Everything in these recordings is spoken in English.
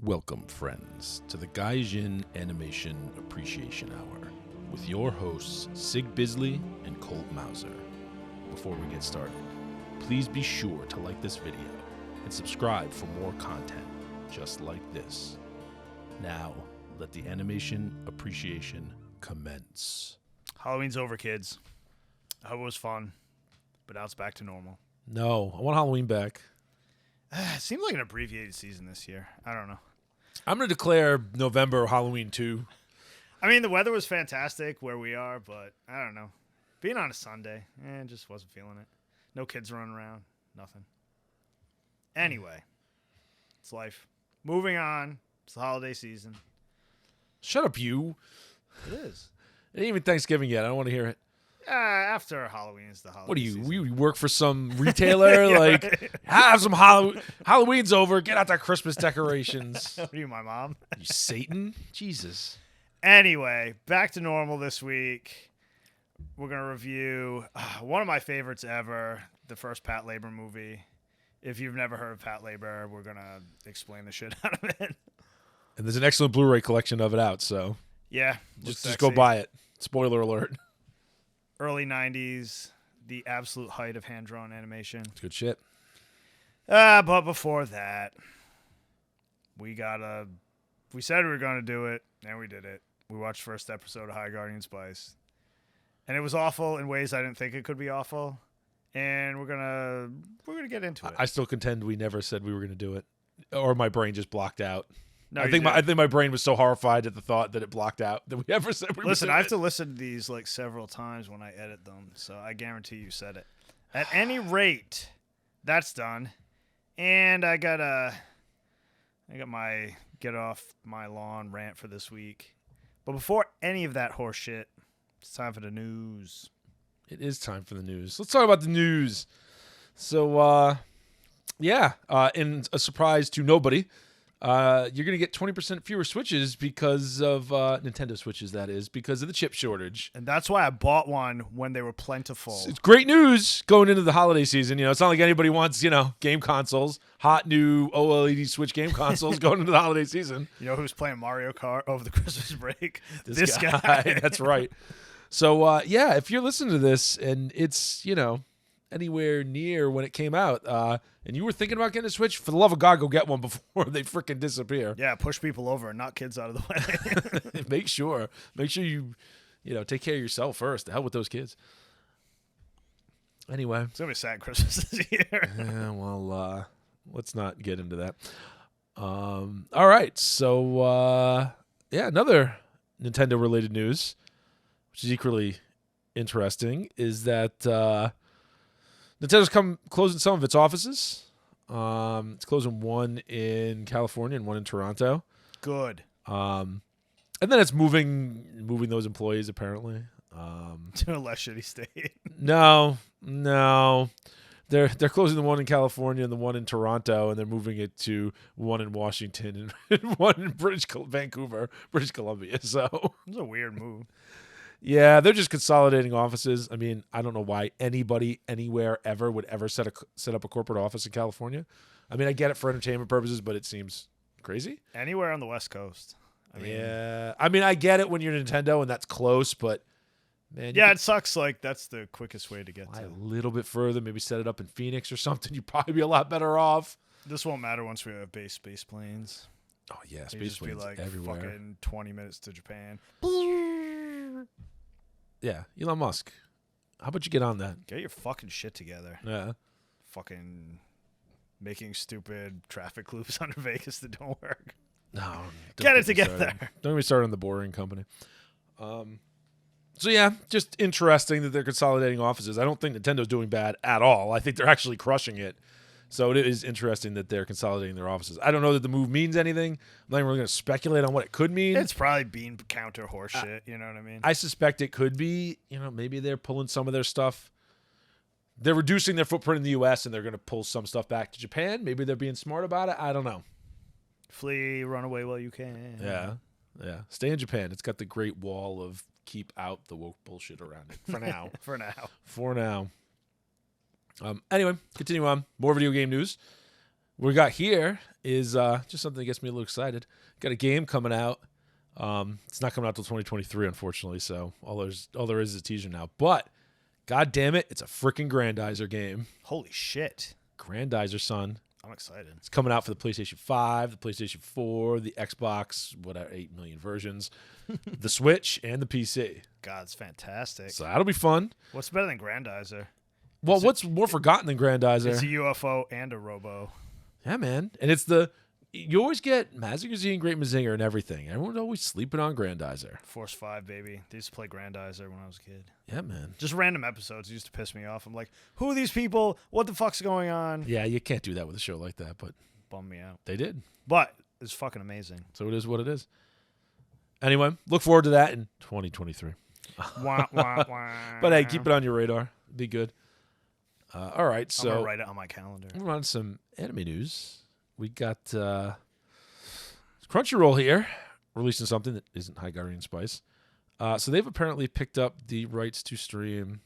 Welcome, friends, to the Gaijin Animation Appreciation Hour with your hosts, Sig Bisley and Colt Mauser. Before we get started, please be sure to like this video and subscribe for more content just like this. Now, let the animation appreciation commence. Halloween's over, kids. I hope it was fun, but now it's back to normal. No, I want Halloween back. It seems like an abbreviated season this year. I don't know. I'm going to declare November Halloween 2. I mean, the weather was fantastic where we are, but I don't know. Being on a Sunday, just wasn't feeling it. No kids running around. Nothing. Anyway, it's life. Moving on. It's the holiday season. Shut up, you. It is. It ain't even Thanksgiving yet. I don't want to hear it. After Halloween is the holiday What do you? season. We work for some retailer? Yeah, like, right. have some Halloween's over. Get out that Christmas decorations. What are you, my mom? You Satan? Jesus. Anyway, back to normal this week. We're going to review one of my favorites ever, the first PATLABOR movie. If you've never heard of PATLABOR, we're going to explain the shit out of it. And there's an excellent Blu-ray collection of it out, so Yeah. just go buy it. Spoiler alert. Early 90s, the absolute height of hand-drawn animation. It's good shit. But before that, we said we were going to do it, and we did it. We watched first episode of High Guardian Spice. And it was awful in ways I didn't think it could be awful. And we're gonna get into it. I still contend we never said we were going to do it, or my brain just blocked out. No, I think my brain was so horrified at the thought that it blocked out that we ever said we were. Listen, I have to listen to these like several times when I edit them, so I guarantee you said it. At any rate, that's done, and I got my get off my lawn rant for this week. But before any of that horse shit, it's time for the news. It is time for the news. Let's talk about the news. So, in a surprise to nobody, you're going to get 20% fewer Switches because of Nintendo Switches, that is, because of the chip shortage. And that's why I bought one when they were plentiful. It's great news going into the holiday season. It's not like anybody wants, game consoles, hot new OLED Switch game consoles going into the holiday season. You know who's playing Mario Kart over the Christmas break? This guy. That's right. So, if you're listening to this and it's, anywhere near when it came out, and you were thinking about getting a Switch, for the love of God, go get one before they freaking disappear. Yeah, push people over and knock kids out of the way. Make sure you, take care of yourself first. The hell with those kids. Anyway. It's going to be a sad Christmas this year. Yeah, well, let's not get into that. All right. So, another Nintendo-related news, which is equally interesting, is that Nintendo's closing some of its offices. It's closing one in California and one in Toronto. Good. And then it's moving those employees apparently To a less shitty state. No. They're closing the one in California and the one in Toronto, and they're moving it to one in Washington and one in Vancouver, British Columbia. So It's a weird move. yeah, they're just consolidating offices. I mean, I don't know why anybody anywhere ever would ever set up a corporate office in California. I mean, I get it for entertainment purposes, but it seems crazy. Anywhere on the West Coast. I get it when you're Nintendo and that's close, but man, it sucks. Like, that's the quickest way to get fly to. a little bit further, maybe set it up in Phoenix or something. You'd probably be a lot better off. This won't matter once we have space planes. Oh yeah, They space just be planes like everywhere. fucking 20 minutes to Japan. Yeah, Elon Musk. How about you get on that? Get your fucking shit together. Yeah. Fucking making stupid traffic loops under Vegas that don't work. No. Get it together. Don't even start on the boring company. So yeah, just interesting that they're consolidating offices. I don't think Nintendo's doing bad at all. I think they're actually crushing it. So it is interesting that they're consolidating their offices. I don't know that the move means anything. I'm not even really going to speculate on what it could mean. It's probably bean counter horseshit. You know what I mean? I suspect it could be, maybe they're pulling some of their stuff. They're reducing their footprint in the U.S. and they're going to pull some stuff back to Japan. Maybe they're being smart about it. I don't know. Flee, run away while you can. Yeah. Stay in Japan. It's got the Great Wall of keep out the woke bullshit around it for now. For now. Anyway, continue on. More video game news. what we got here is just something that gets me a little excited. Got a game coming out. It's not coming out till 2023, unfortunately. So all there is a teaser now. But god damn it, it's a freaking Grandizer game. Holy shit! Grandizer, son. I'm excited. It's coming out for the PlayStation 5, the PlayStation 4, the Xbox, whatever, 8 million versions, the Switch, and the PC. God, it's fantastic. So that'll be fun. What's better than Grandizer? Well, what's more forgotten than Grandizer? It's a UFO and a robo. Yeah, man. And you always get Mazinger Z and Great Mazinger and everything. Everyone's always sleeping on Grandizer. Force 5, baby. They used to play Grandizer when I was a kid. Yeah, man. Just random episodes used to piss me off. I'm like, who are these people? What the fuck's going on? Yeah, you can't do that with a show like that, but Bummed me out. they did. But it's fucking amazing. So it is what it is. Anyway, look forward to that in 2023. Wah, wah, wah. But hey, keep it on your radar. Be good. All right, I'm going so to write it on my calendar. we're on some anime news. We got Crunchyroll here releasing something that isn't High Guardian Spice. So they've apparently picked up the rights to stream.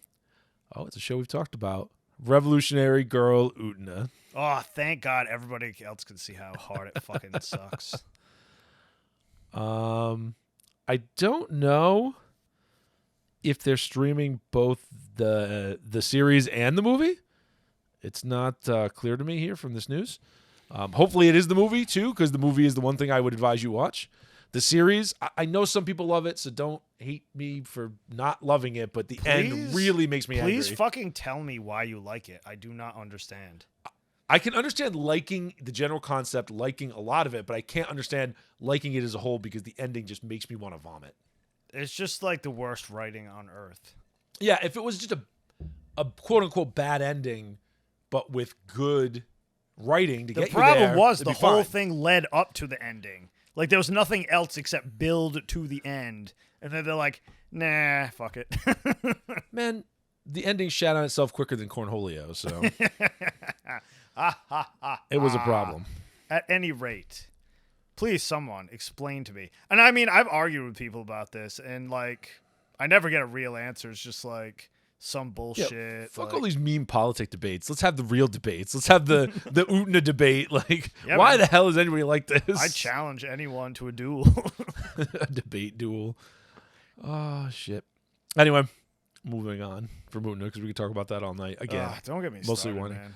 Oh, it's a show we've talked about. Revolutionary Girl Utena. Oh, thank God everybody else can see how hard it fucking sucks. I don't know if they're streaming both the series and the movie. It's not clear to me here from this news. Hopefully it is the movie too, because the movie is the one thing I would advise you watch. The series, I know some people love it, so don't hate me for not loving it, but the end really makes me angry. Please fucking tell me why you like it. I do not understand. I can understand liking the general concept, liking a lot of it, but I can't understand liking it as a whole because the ending just makes me want to vomit. It's just like the worst writing on earth. Yeah, if it was just a quote-unquote bad ending, but with good writing to get you there. The problem was the whole fine. thing led up to the ending. Like, there was nothing else except build to the end. And then they're like, nah, fuck it. Man, the ending shat on itself quicker than Cornholio, so it was a problem. At any rate, please, someone, explain to me. And I mean, I've argued with people about this, and, like, I never get a real answer. It's just, like, some bullshit. Yeah, fuck like, all these meme politic debates. Let's have the real debates. Let's have the Utena debate. Like, yeah, why man. the hell is anybody like this? I challenge anyone to a duel. A debate duel. Oh, shit. Anyway, moving on from Utena, because we could talk about that all night. Again, don't get me mostly started, whining. man.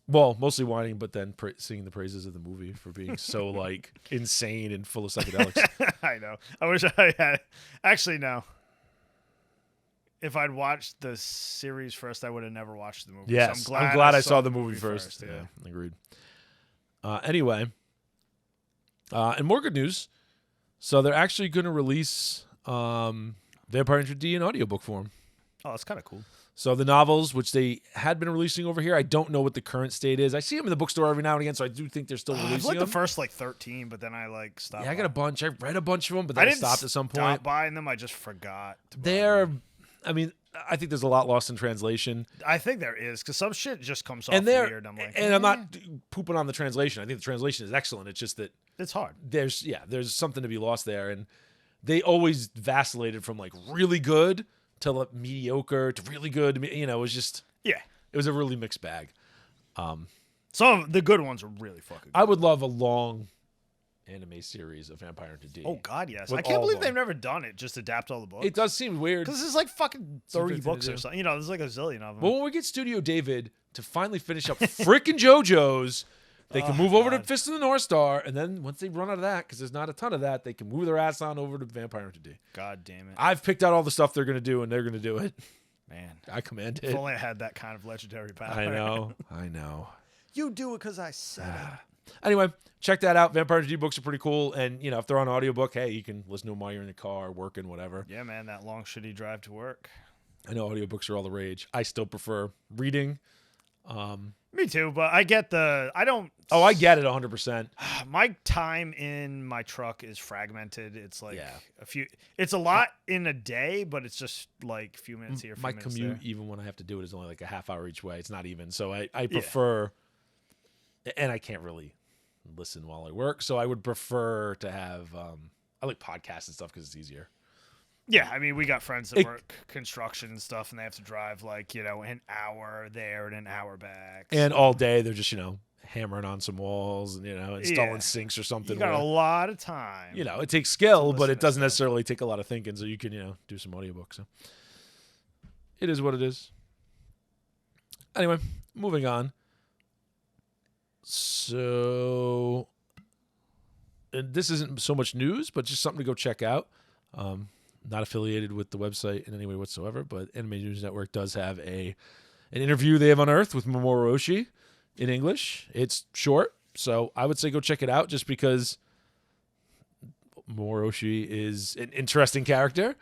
Well, mostly whining, but then singing the praises of the movie for being so, like, insane and full of psychedelics. I know. I wish I had. Actually, no. If I'd watched the series first, I would have never watched the movie. Yes, so I'm glad I saw the movie first. Yeah. Agreed. Anyway, and more good news. So they're actually going to release Vampire Hunter D in audiobook form. Oh, that's kind of cool. So the novels, which they had been releasing over here, I don't know what the current state is. I see them in the bookstore every now and again, so I do think they're still releasing I've liked them. the first, 13, but then I, stopped. Yeah, I got a bunch. I read a bunch of them, but then I stopped at some point. Stop buying them. I just forgot. I think there's a lot lost in translation. I think there is, because some shit just comes off And weird. I'm like, I'm not pooping on the translation. I think the translation is excellent. It's just that it's hard. There's something to be lost there, and they always vacillated from really good to mediocre to really good. It was just it was a really mixed bag. Some of the good ones are really fucking good. I would love a long anime series of Vampire Hunter D. Oh God, yes! With I can't all of believe them. they've never done it. Just adapt all the books. It does seem weird because it's fucking 30 Something books to or do. something. There's a zillion of them. But when we get Studio David to finally finish up frickin' JoJo's, they can move over to Fist of the North Star, and then once they run out of that, because there's not a ton of that, they can move their ass on over to Vampire Hunter D. God damn it! I've picked out all the stuff they're going to do, and they're going to do it. Man, I command it. if only I had that kind of legendary power. I know. You do it because I said it. Anyway, check that out. Vampire Hunter D books are pretty cool, and if they're on audiobook, hey, you can listen to them while you're in the car, working, whatever. Yeah, man, that long shitty drive to work. I know audiobooks are all the rage. I still prefer reading. Me too, but I get I don't. Oh, I get it 100%. My time in my truck is fragmented. It's Yeah. It's a lot in a day, but it's just a few minutes here. My minutes commute, there. even when I have to do it, is only a half hour each way. It's not even. So I prefer, and I can't really listen while I work. So I would prefer to have, I like podcasts and stuff because it's easier. Yeah, I mean, we got friends that work construction and stuff, and they have to drive like an hour there and an hour back. And all day they're just hammering on some walls and installing sinks or something. You got a lot of time. It takes skill, but it doesn't necessarily take a lot of thinking. So you can do some audiobooks. So it is what it is. Anyway, moving on. So, and this isn't so much news, but just something to go check out. Not affiliated with the website in any way whatsoever, but Anime News Network does have an interview they have unearthed with Mamoru Oshii in English. It's short, so I would say go check it out just because Mamoru Oshii is an interesting character.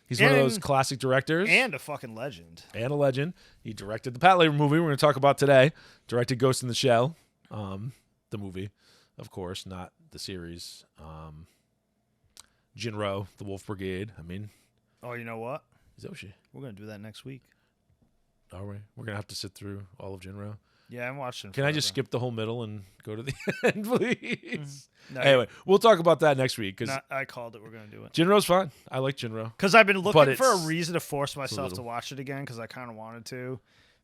He's one of those classic directors. And a fucking legend. And a legend. He directed the PATLABOR movie we're going to talk about today. Directed Ghost in the Shell, the movie, of course, not the series. Jinro, the Wolf Brigade. I mean... Oh, you know what? Is Oshii. We're going to do that next week. Are we? We're going to have to sit through all of Jinro? Yeah, I'm watching. Can I just skip the whole middle and go to the end, please? No, anyway, we'll talk about that next week. Cause I called it. We're going to do it. Jinro's fine. I like Jinro. Because I've been looking for a reason to force myself to watch it again because I kind of wanted to.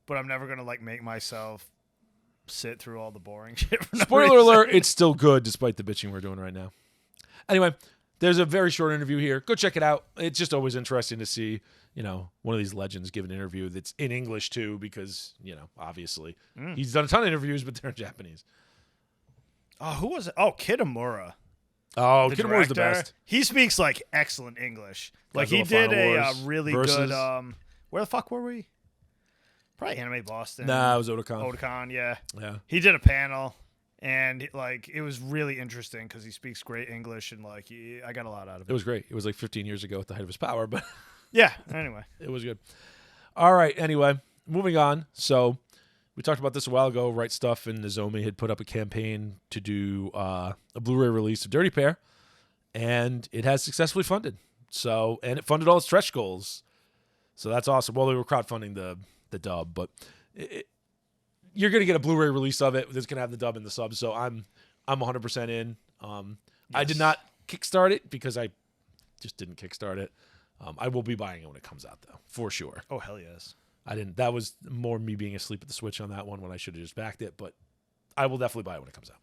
But I'm never going to make myself sit through all the boring shit. Spoiler alert, it's still good despite the bitching we're doing right now. Anyway, there's a very short interview here. Go check it out. It's just always interesting to see, one of these legends give an interview that's in English too, because, obviously he's done a ton of interviews, but they're in Japanese. Oh, who was it? Oh, Kitamura. Oh, Kitamura's the best. He speaks excellent English. He did a really good. Where the fuck were we? Probably Anime Boston. Nah, it was Otakon. Otakon, yeah. Yeah. He did a panel. And it was really interesting because he speaks great English and I got a lot out of it. It was great. It was 15 years ago at the height of his power, but yeah. Anyway, it was good. All right. Anyway, moving on. So we talked about this a while ago. Right Stuff and Nozomi had put up a campaign to do a Blu-ray release of Dirty Pair, and it has successfully funded. So and it funded all its stretch goals. So that's awesome. Well, they were crowdfunding the dub, but you're going to get a Blu-ray release of it that's going to have the dub and the sub, so I'm 100% in. Yes. I did not kickstart it because I just didn't kickstart it. I will be buying it when it comes out, though, for sure. Oh, hell yes. I didn't. That was more me being asleep at the switch on that one when I should have just backed it, but I will definitely buy it when it comes out.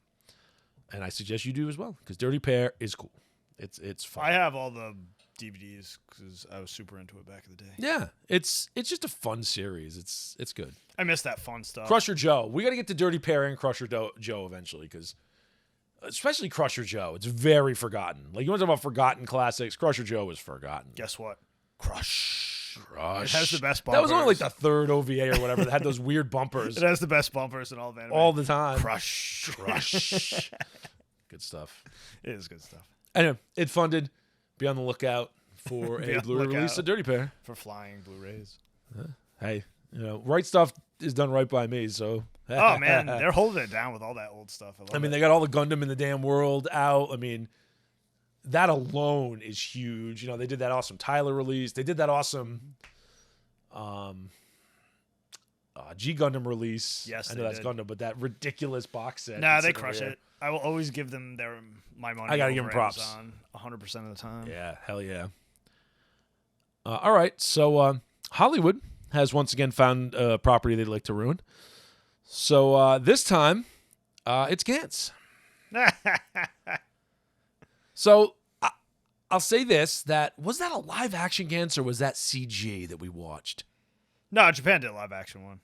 And I suggest you do as well, because Dirty Pair is cool. It's fun. I have all the DVDs because I was super into it back in the day. Yeah, it's just a fun series. It's good. I miss that fun stuff. Crusher Joe. We got to get to Dirty Pair and Crusher Joe eventually, because especially Crusher Joe, it's very forgotten. You want to talk about forgotten classics? Crusher Joe is forgotten. Guess what? Crush. It has the best bumpers. That was only the third OVA or whatever that had those weird bumpers. It has the best bumpers in all of anime. All the time. Crush. Good stuff. It is good stuff. Anyway, it funded. Be on the lookout for a Blu-ray release of Dirty Pair. For flying Blu-rays. Hey, Right Stuff is done right by me, so. Oh, man, they're holding it down with all that old stuff. I mean, they got all the Gundam in the damn world out. I mean, that alone is huge. They did that awesome Tyler release. They did that awesome G Gundam release. Yes, I know that's Gundam, but that ridiculous box set. Nah, they crush it. I will always give them my money. I gotta give them props. Amazon 100% of the time. Yeah, hell yeah. All right, so Hollywood has once again found a property they'd like to ruin. So this time, it's Gantz. So I'll say this: was that a live action Gantz or was that CG that we watched? No, Japan did a live action one.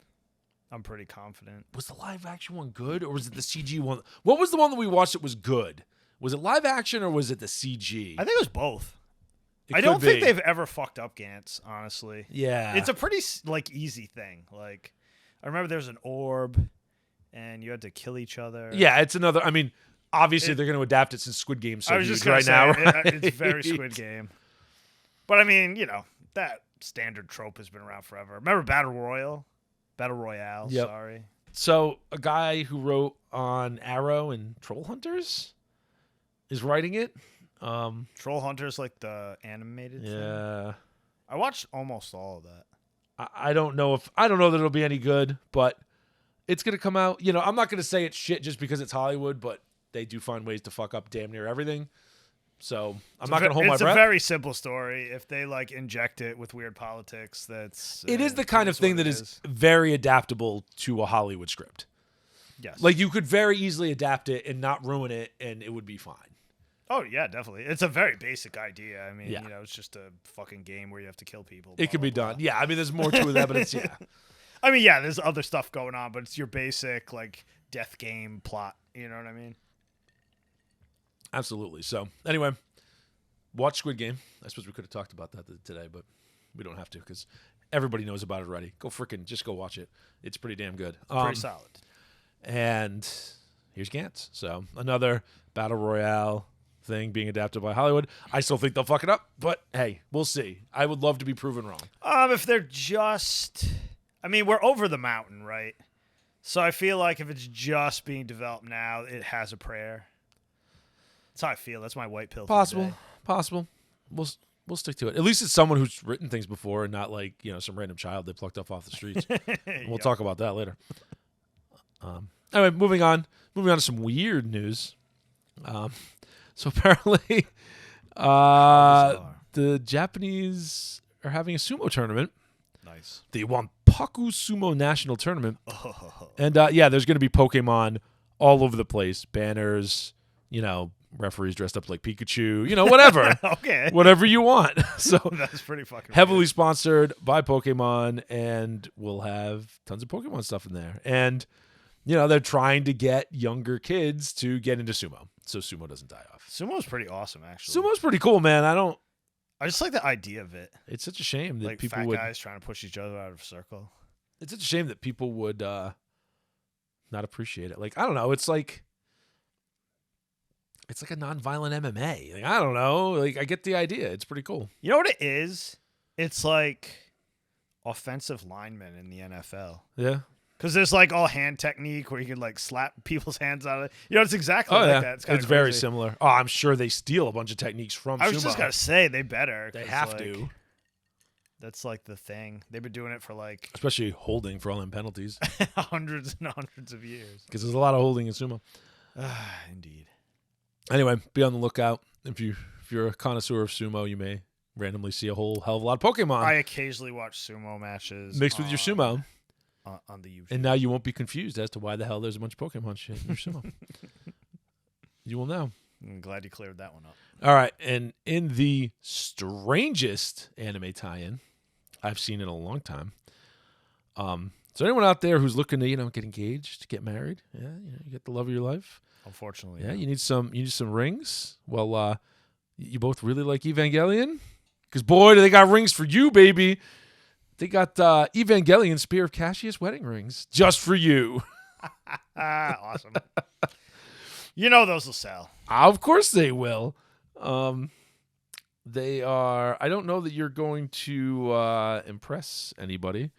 I'm pretty confident. Was the live action one good, or was it the CG one? What was the one that we watched that was good? Was it live action or was it the CG? I think it was both. I don't think they've ever fucked up Gantz, honestly. Yeah. It's a pretty easy thing. I remember there's an orb and you had to kill each other. Yeah, it's another. I mean, obviously they're going to adapt it since Squid Game so huge right now. It's very Squid Game. But I mean, that standard trope has been around forever. Remember Battle Royale, yep. Sorry. So a guy who wrote on Arrow and Troll Hunters is writing it. Troll Hunters, the animated thing. Yeah. I watched almost all of that. I don't know that it'll be any good, but it's going to come out. I'm not going to say it's shit just because it's Hollywood, but they do find ways to fuck up damn near everything. So I'm not going to hold my It's breath. a very simple story. If they like inject it with weird politics, It is the kind of thing that is very adaptable to a Hollywood script. Yes. Like you could very easily adapt it and not ruin it, and it would be fine. Oh yeah, definitely. It's a very basic idea. I mean, Yeah. it's just a fucking game where you have to kill people. It can be done. Yeah, I mean, there's more to that, but it's I mean, yeah, there's other stuff going on, but it's your basic like death game plot. You know what I mean? Absolutely. So anyway, watch Squid Game. I suppose we could have talked about that today, but we don't have to because everybody knows about it already. Just go watch it. It's pretty damn good. Pretty solid. And here's Gantz. So another battle royale thing being adapted by Hollywood. I still think they'll fuck it up, but hey, we'll see. I would love to be proven wrong. If they're we're over the mountain, right? So I feel like if it's just being developed now, it has a prayer. That's how I feel. That's my white pill. Possible. We'll stick to it. At least it's someone who's written things before and not like, some random child they plucked off the streets. We'll talk about that later. Anyway, moving on to some weird news. So apparently, the Japanese are having a sumo tournament. Nice. The Wanpaku Sumo National Tournament. And there's going to be Pokemon all over the place. Banners, referees dressed up like Pikachu, whatever. Okay. Whatever you want. So that's pretty fucking heavily weird. sponsored by Pokemon, and we'll have tons of Pokemon stuff in there. And, they're trying to get younger kids to get into sumo, so sumo doesn't die off. Sumo's pretty awesome, actually. Sumo's pretty cool, man. I just like the idea of it. It's such a shame that like people fat would. guys trying to push each other out of a circle. It's such a shame that people would not appreciate it. Like, I don't know. It's like a non-violent MMA. Like, I don't know. Like, I get the idea. It's pretty cool. You know what it is? It's like offensive linemen in the NFL. Yeah. Because there's like all hand technique where you can like slap people's hands out of it. It's exactly like that. It's very similar. Oh, I'm sure they steal a bunch of techniques from sumo. I was just going to say they better. They have to. That's like the thing. They've been doing it for like... Especially holding for all them penalties. hundreds and hundreds of years. Because there's a lot of holding in sumo. Indeed. Anyway, be on the lookout. If you're a connoisseur of sumo, you may randomly see a whole hell of a lot of Pokemon. I occasionally watch sumo matches. Mixed with your sumo. On the YouTube. And now you won't be confused as to why the hell there's a bunch of Pokemon shit in your sumo. You will know. I'm glad you cleared that one up. All right. And in the strangest anime tie-in I've seen in a long time. So anyone out there who's looking to, get engaged, get married, you get the love of your life. Unfortunately. Yeah, you need some rings. Well, you both really like Evangelion? Because boy, do they got rings for you, baby. They got Evangelion Spear of Cassius wedding rings just for you. Awesome. Those will sell. Of course they will. They are. I don't know that you're going to impress anybody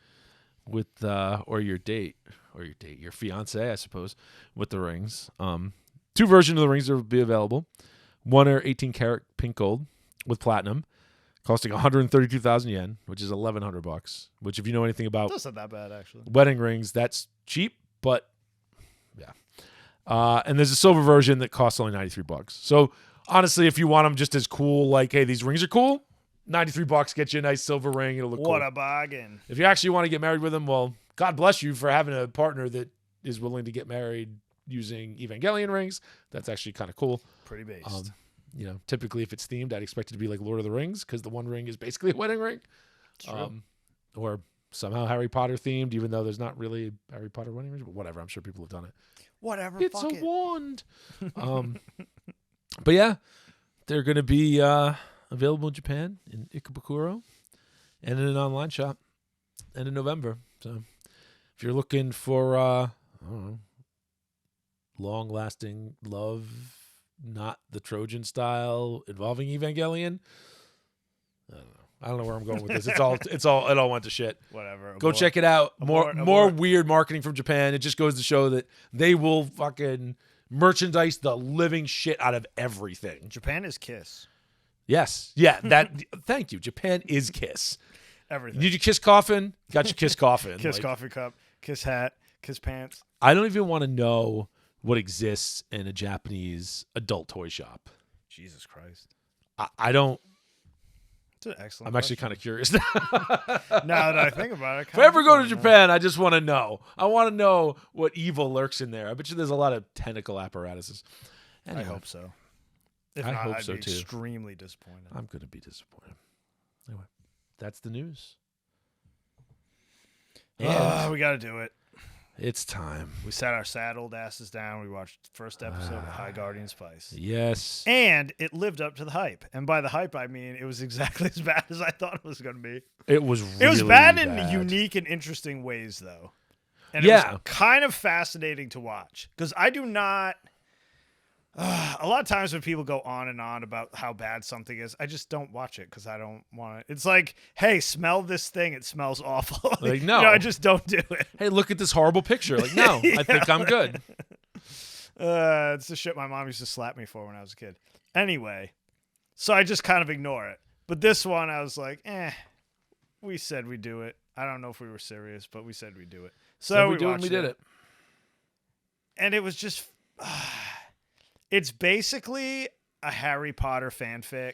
with or your fiance, I suppose, with the rings. Two versions of the rings will be available. One are 18 karat pink gold with platinum, costing 132,000 yen, which is $1,100. Which, if you know anything about That's not that bad, actually. wedding rings, that's cheap, but yeah. And there's a silver version that costs only $93. So honestly, if you want them just as cool, like, hey, these rings are cool, $93 gets you a nice silver ring. It'll look cool. What a bargain! If you actually want to get married with them, well, God bless you for having a partner that is willing to get married using Evangelion rings. That's actually kind of cool. Pretty based. Typically if it's themed, I'd expect it to be like Lord of the Rings because the one ring is basically a wedding ring. Or somehow Harry Potter themed, even though there's not really Harry Potter wedding rings, but whatever. I'm sure people have done it. Whatever. It's a wand. But yeah, they're going to be available in Japan, in Ikebukuro, and in an online shop, and in November. So if you're looking for, I don't know, long-lasting love, not the Trojan style, involving Evangelion, I don't know where I'm going with this. It all went to shit. Whatever. Go check it out. More weird marketing from Japan. It just goes to show that they will fucking merchandise the living shit out of everything. Japan is Kiss. Yes. Yeah. Thank you. Japan is Kiss. Everything. Need your Kiss coffin? Got your Kiss coffin. Kiss coffee cup. Kiss hat. Kiss pants. I don't even want to know what exists in a Japanese adult toy shop. Jesus Christ. I don't. It's an excellent. I'm actually kind of curious now. Now that I think about it, If I ever go to Japan, I just want to know. I want to know what evil lurks in there. I bet you there's a lot of tentacle apparatuses. Anyway, I hope so. If I not, hope I'd so be too. extremely disappointed. I'm going to be disappointed. Anyway, that's the news. And We got to do it. it's time. We sat our sad old asses down. We watched the first episode of High Guardian Spice. Yes. And it lived up to the hype. And by the hype, I mean it was exactly as bad as I thought it was going to be. It was really It was bad in unique and interesting ways, though. And it was kind of fascinating to watch. Because I do not... a lot of times when people go on and on about how bad something is, I just don't watch it because I don't want it. It's like, hey, smell this thing. It smells awful. Like, no. I just don't do it. Hey, look at this horrible picture. Like, no, I think I'm good. It's the shit my mom used to slap me for when I was a kid. Anyway, so I just kind of ignore it. But this one, I was like, we said we'd do it. I don't know if we were serious, but we said we'd do it. So we watched we did it. And it was just... it's basically a Harry Potter fanfic,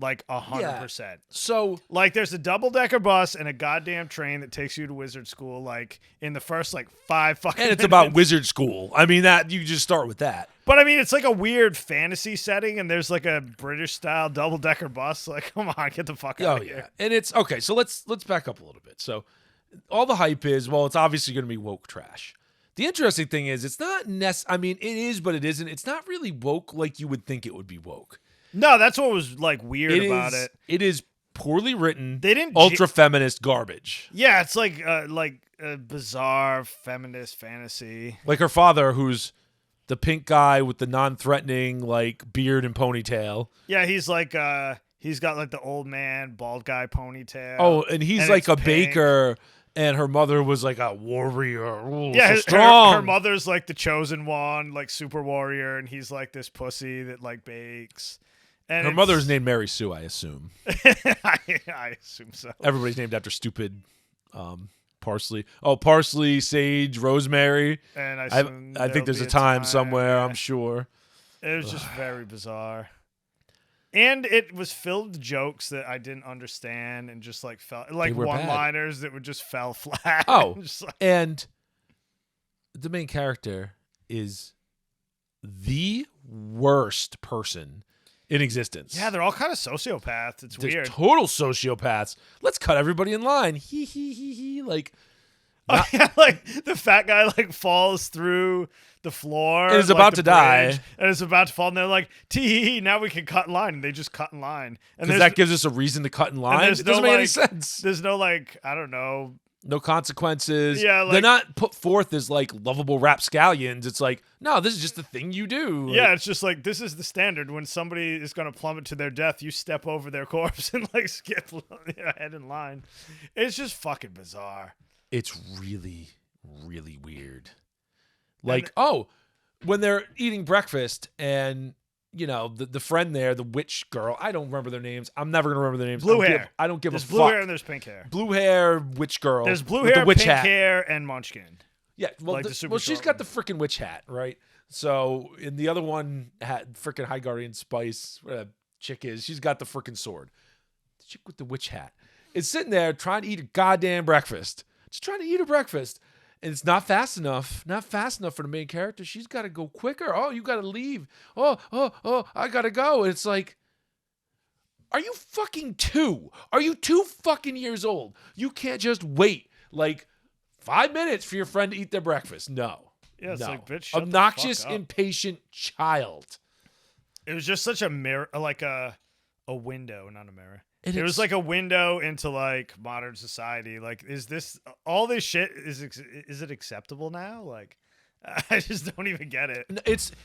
like 100%. So, like, there's a double-decker bus and a goddamn train that takes you to wizard school, like, in the first, 5 fucking and it's minutes. about wizard school. I mean, that you just start with that. But, I mean, it's like a weird fantasy setting, and there's, like, a British-style double-decker bus. Like, come on, get the fuck out of here. And it's, okay, so let's back up a little bit. So, all the hype is, well, it's obviously going to be woke trash. The interesting thing is, it's not I mean, it is, but it isn't. It's not really woke like you would think it would be woke. No, that's what was, like, weird about it. It is poorly written, they didn't ultra-feminist garbage. Yeah, it's like a bizarre feminist fantasy. Like her father, who's the pink guy with the non-threatening, like, beard and ponytail. Yeah, he's like, he's got, like, the old man, bald guy ponytail. Oh, and he's like a baker... And her mother was like a warrior. Ooh, yeah, so strong. Her mother's like the chosen one, like super warrior, and he's like this pussy that like bakes. And her mother's named Mary Sue, I assume. I assume so. Everybody's named after stupid parsley. Oh, parsley, sage, rosemary. And I think there's a time somewhere, I'm sure. It was just very bizarre. And it was filled with jokes that I didn't understand and just like felt like one-liners that would just fell flat. Oh, like, and the main character is the worst person in existence. Yeah, they're all kind of sociopaths. It's weird. Total sociopaths. Let's cut everybody in line. He. Like, like the fat guy like falls through the floor and is like about to die, and is about to fall. And they're like, "Tee, now we can cut in line." And they just cut in line, and that gives us a reason to cut in line. It doesn't make any sense. There's no like, I don't know, no consequences. Yeah, like, they're not put forth as like lovable rapscallions. It's like, no, this is just the thing you do. Yeah, it's just like this is the standard. When somebody is going to plummet to their death, you step over their corpse and like skip ahead in line. It's just fucking bizarre. It's really, really weird. Like, when they're eating breakfast and, you know, the friend there, the witch girl, I don't remember their names. I'm never going to remember their names. Blue hair. I don't give a fuck. There's blue hair and there's pink hair. Blue hair, witch girl. There's blue hair, witch pink hat. hair, and munchkin. Yeah, well, she's got the freaking witch hat, right? So, in the other one, freaking High Guardian Spice, whatever chick is, she's got the freaking sword. The chick with the witch hat is sitting there trying to eat a goddamn breakfast. Just trying to eat her breakfast. And it's not fast enough. Not fast enough for the main character. She's got to go quicker. Oh, you got to leave. Oh, I got to go. And it's like, are you fucking 2? Are you 2 fucking years old? You can't just wait like 5 minutes for your friend to eat their breakfast. No. Yeah, it's like, bitch, shut obnoxious, the fuck up. impatient child. It was just such a mirror, like a window, not a mirror. It was like a window into like modern society. Like, is this all this shit? Is it acceptable now? Like, I just don't even get it.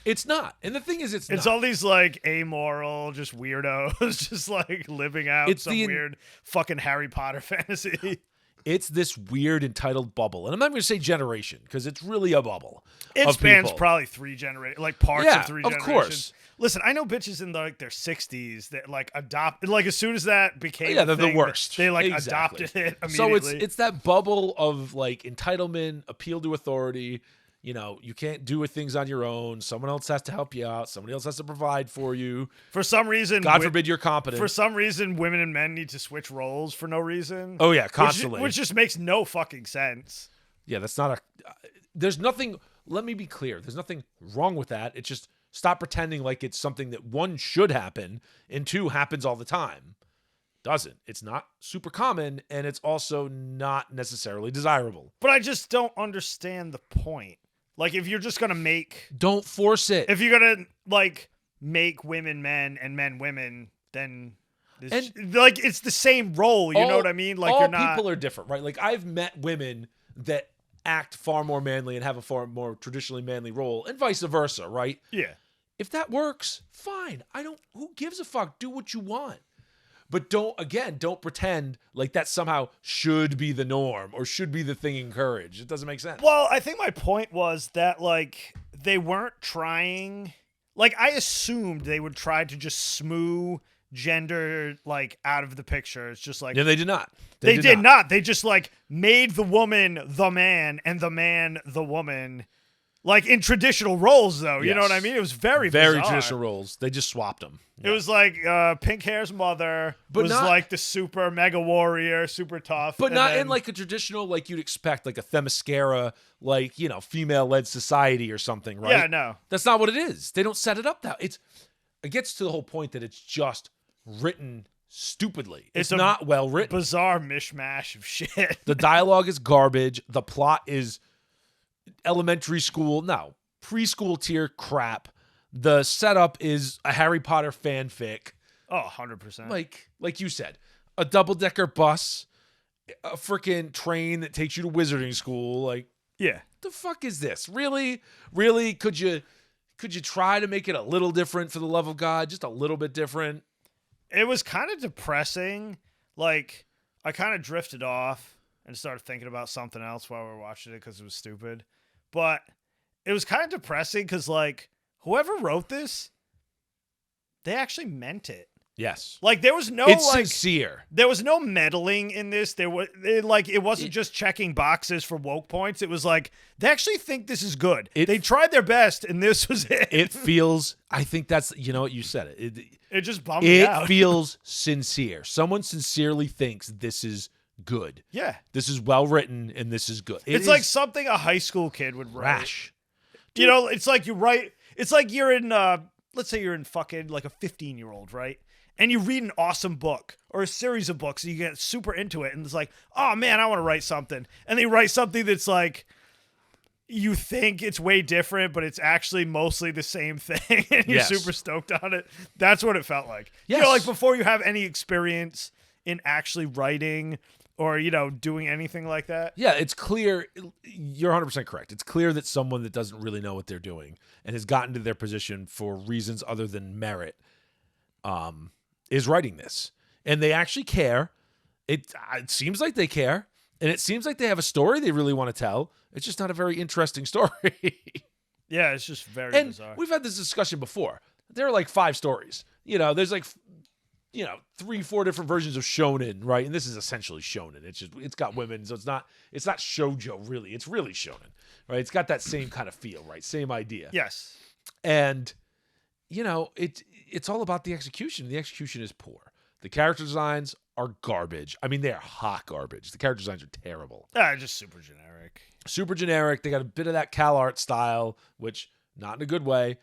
It's not. And the thing is, it's not. All these like amoral, just weirdos, just like living out weird fucking Harry Potter fantasy. It's this weird entitled bubble. And I'm not going to say generation because it's really a bubble. It spans probably 3 generations, like parts of 3 generations. Of course. Listen, I know bitches in like their 60s that like adopt, like as soon as that became they're the worst. They like adopted it immediately. So it's that bubble of like entitlement, appeal to authority. You can't do things on your own. Someone else has to help you out. Somebody else has to provide for you. For some reason, God forbid you're competent. For some reason, women and men need to switch roles for no reason. Oh yeah, constantly. Which just makes no fucking sense. Yeah, that's not there's nothing, let me be clear. There's nothing wrong with that. It's just stop pretending like it's something that one should happen and two happens all the time. Doesn't. It's not super common, and it's also not necessarily desirable. But I just don't understand the point. Like, if you're just gonna don't force it. If you're gonna make women men and men women, then it's the same role. You know what I mean? Like, all you're not. People are different, right? Like, I've met women that act far more manly and have a far more traditionally manly role, and vice versa, right? Yeah. If that works, fine. Who gives a fuck? Do what you want. But don't pretend like that somehow should be the norm or should be the thing encouraged. It doesn't make sense. Well, I think my point was that, they weren't trying... I assumed they would try to just smooth gender, out of the picture. It's just Yeah, they did not. They did not. They just, made the woman the man and the man the woman... in traditional roles, though. You know what I mean? It was very bizarre. Traditional roles. They just swapped them. Yeah. It was Pink Hair's mother was the super mega warrior, super tough. But not in a traditional, you'd expect, a Themyscira, female-led society or something, right? Yeah, no. That's not what it is. They don't set it up that. It gets to the whole point that it's just written stupidly. It's not well written. Bizarre mishmash of shit. The dialogue is garbage. The plot is elementary school, preschool tier crap. The setup is a Harry Potter fanfic. Oh, 100%. Like you said, a double-decker bus, a freaking train that takes you to wizarding school. Yeah. The fuck is this? Really? Really? Could you try to make it a little different for the love of God? Just a little bit different? It was kind of depressing. I kind of drifted off and started thinking about something else while we were watching it because it was stupid. But it was kind of depressing because, whoever wrote this, they actually meant it. Yes. There was no, it's sincere. There was no meddling in this. It wasn't just checking boxes for woke points. It was they actually think this is good. They tried their best, and this was it. It feels, I think that's, what you said it. It just bummed me out. It feels sincere. Someone sincerely thinks this is good. Yeah. This is well written and this is good. It's like something a high school kid would write. Rash. It's like you write, it's like you're in, let's say you're in fucking a 15-year-old, right? And you read an awesome book or a series of books and you get super into it and it's oh man, I want to write something. And they write something that's you think it's way different, but it's actually mostly the same thing and you're super stoked on it. That's what it felt like. Yes. Before you have any experience in actually writing or, doing anything like that. Yeah, it's clear. You're 100% correct. It's clear that someone that doesn't really know what they're doing and has gotten to their position for reasons other than merit is writing this. And they actually care. It seems like they care. And it seems like they have a story they really want to tell. It's just not a very interesting story. Yeah, it's just very bizarre. We've had this discussion before. There are 5 stories. There's 3-4 different versions of shonen, right? And this is essentially shonen. It's got women, so it's not shoujo really. It's really shonen, right? It's got that same kind of feel, right? Same idea. Yes. And it's all about the execution. The execution is poor. The character designs are garbage. I mean, they are hot garbage. The character designs are terrible. Just super generic. Super generic. They got a bit of that Cal art style, which not in a good way.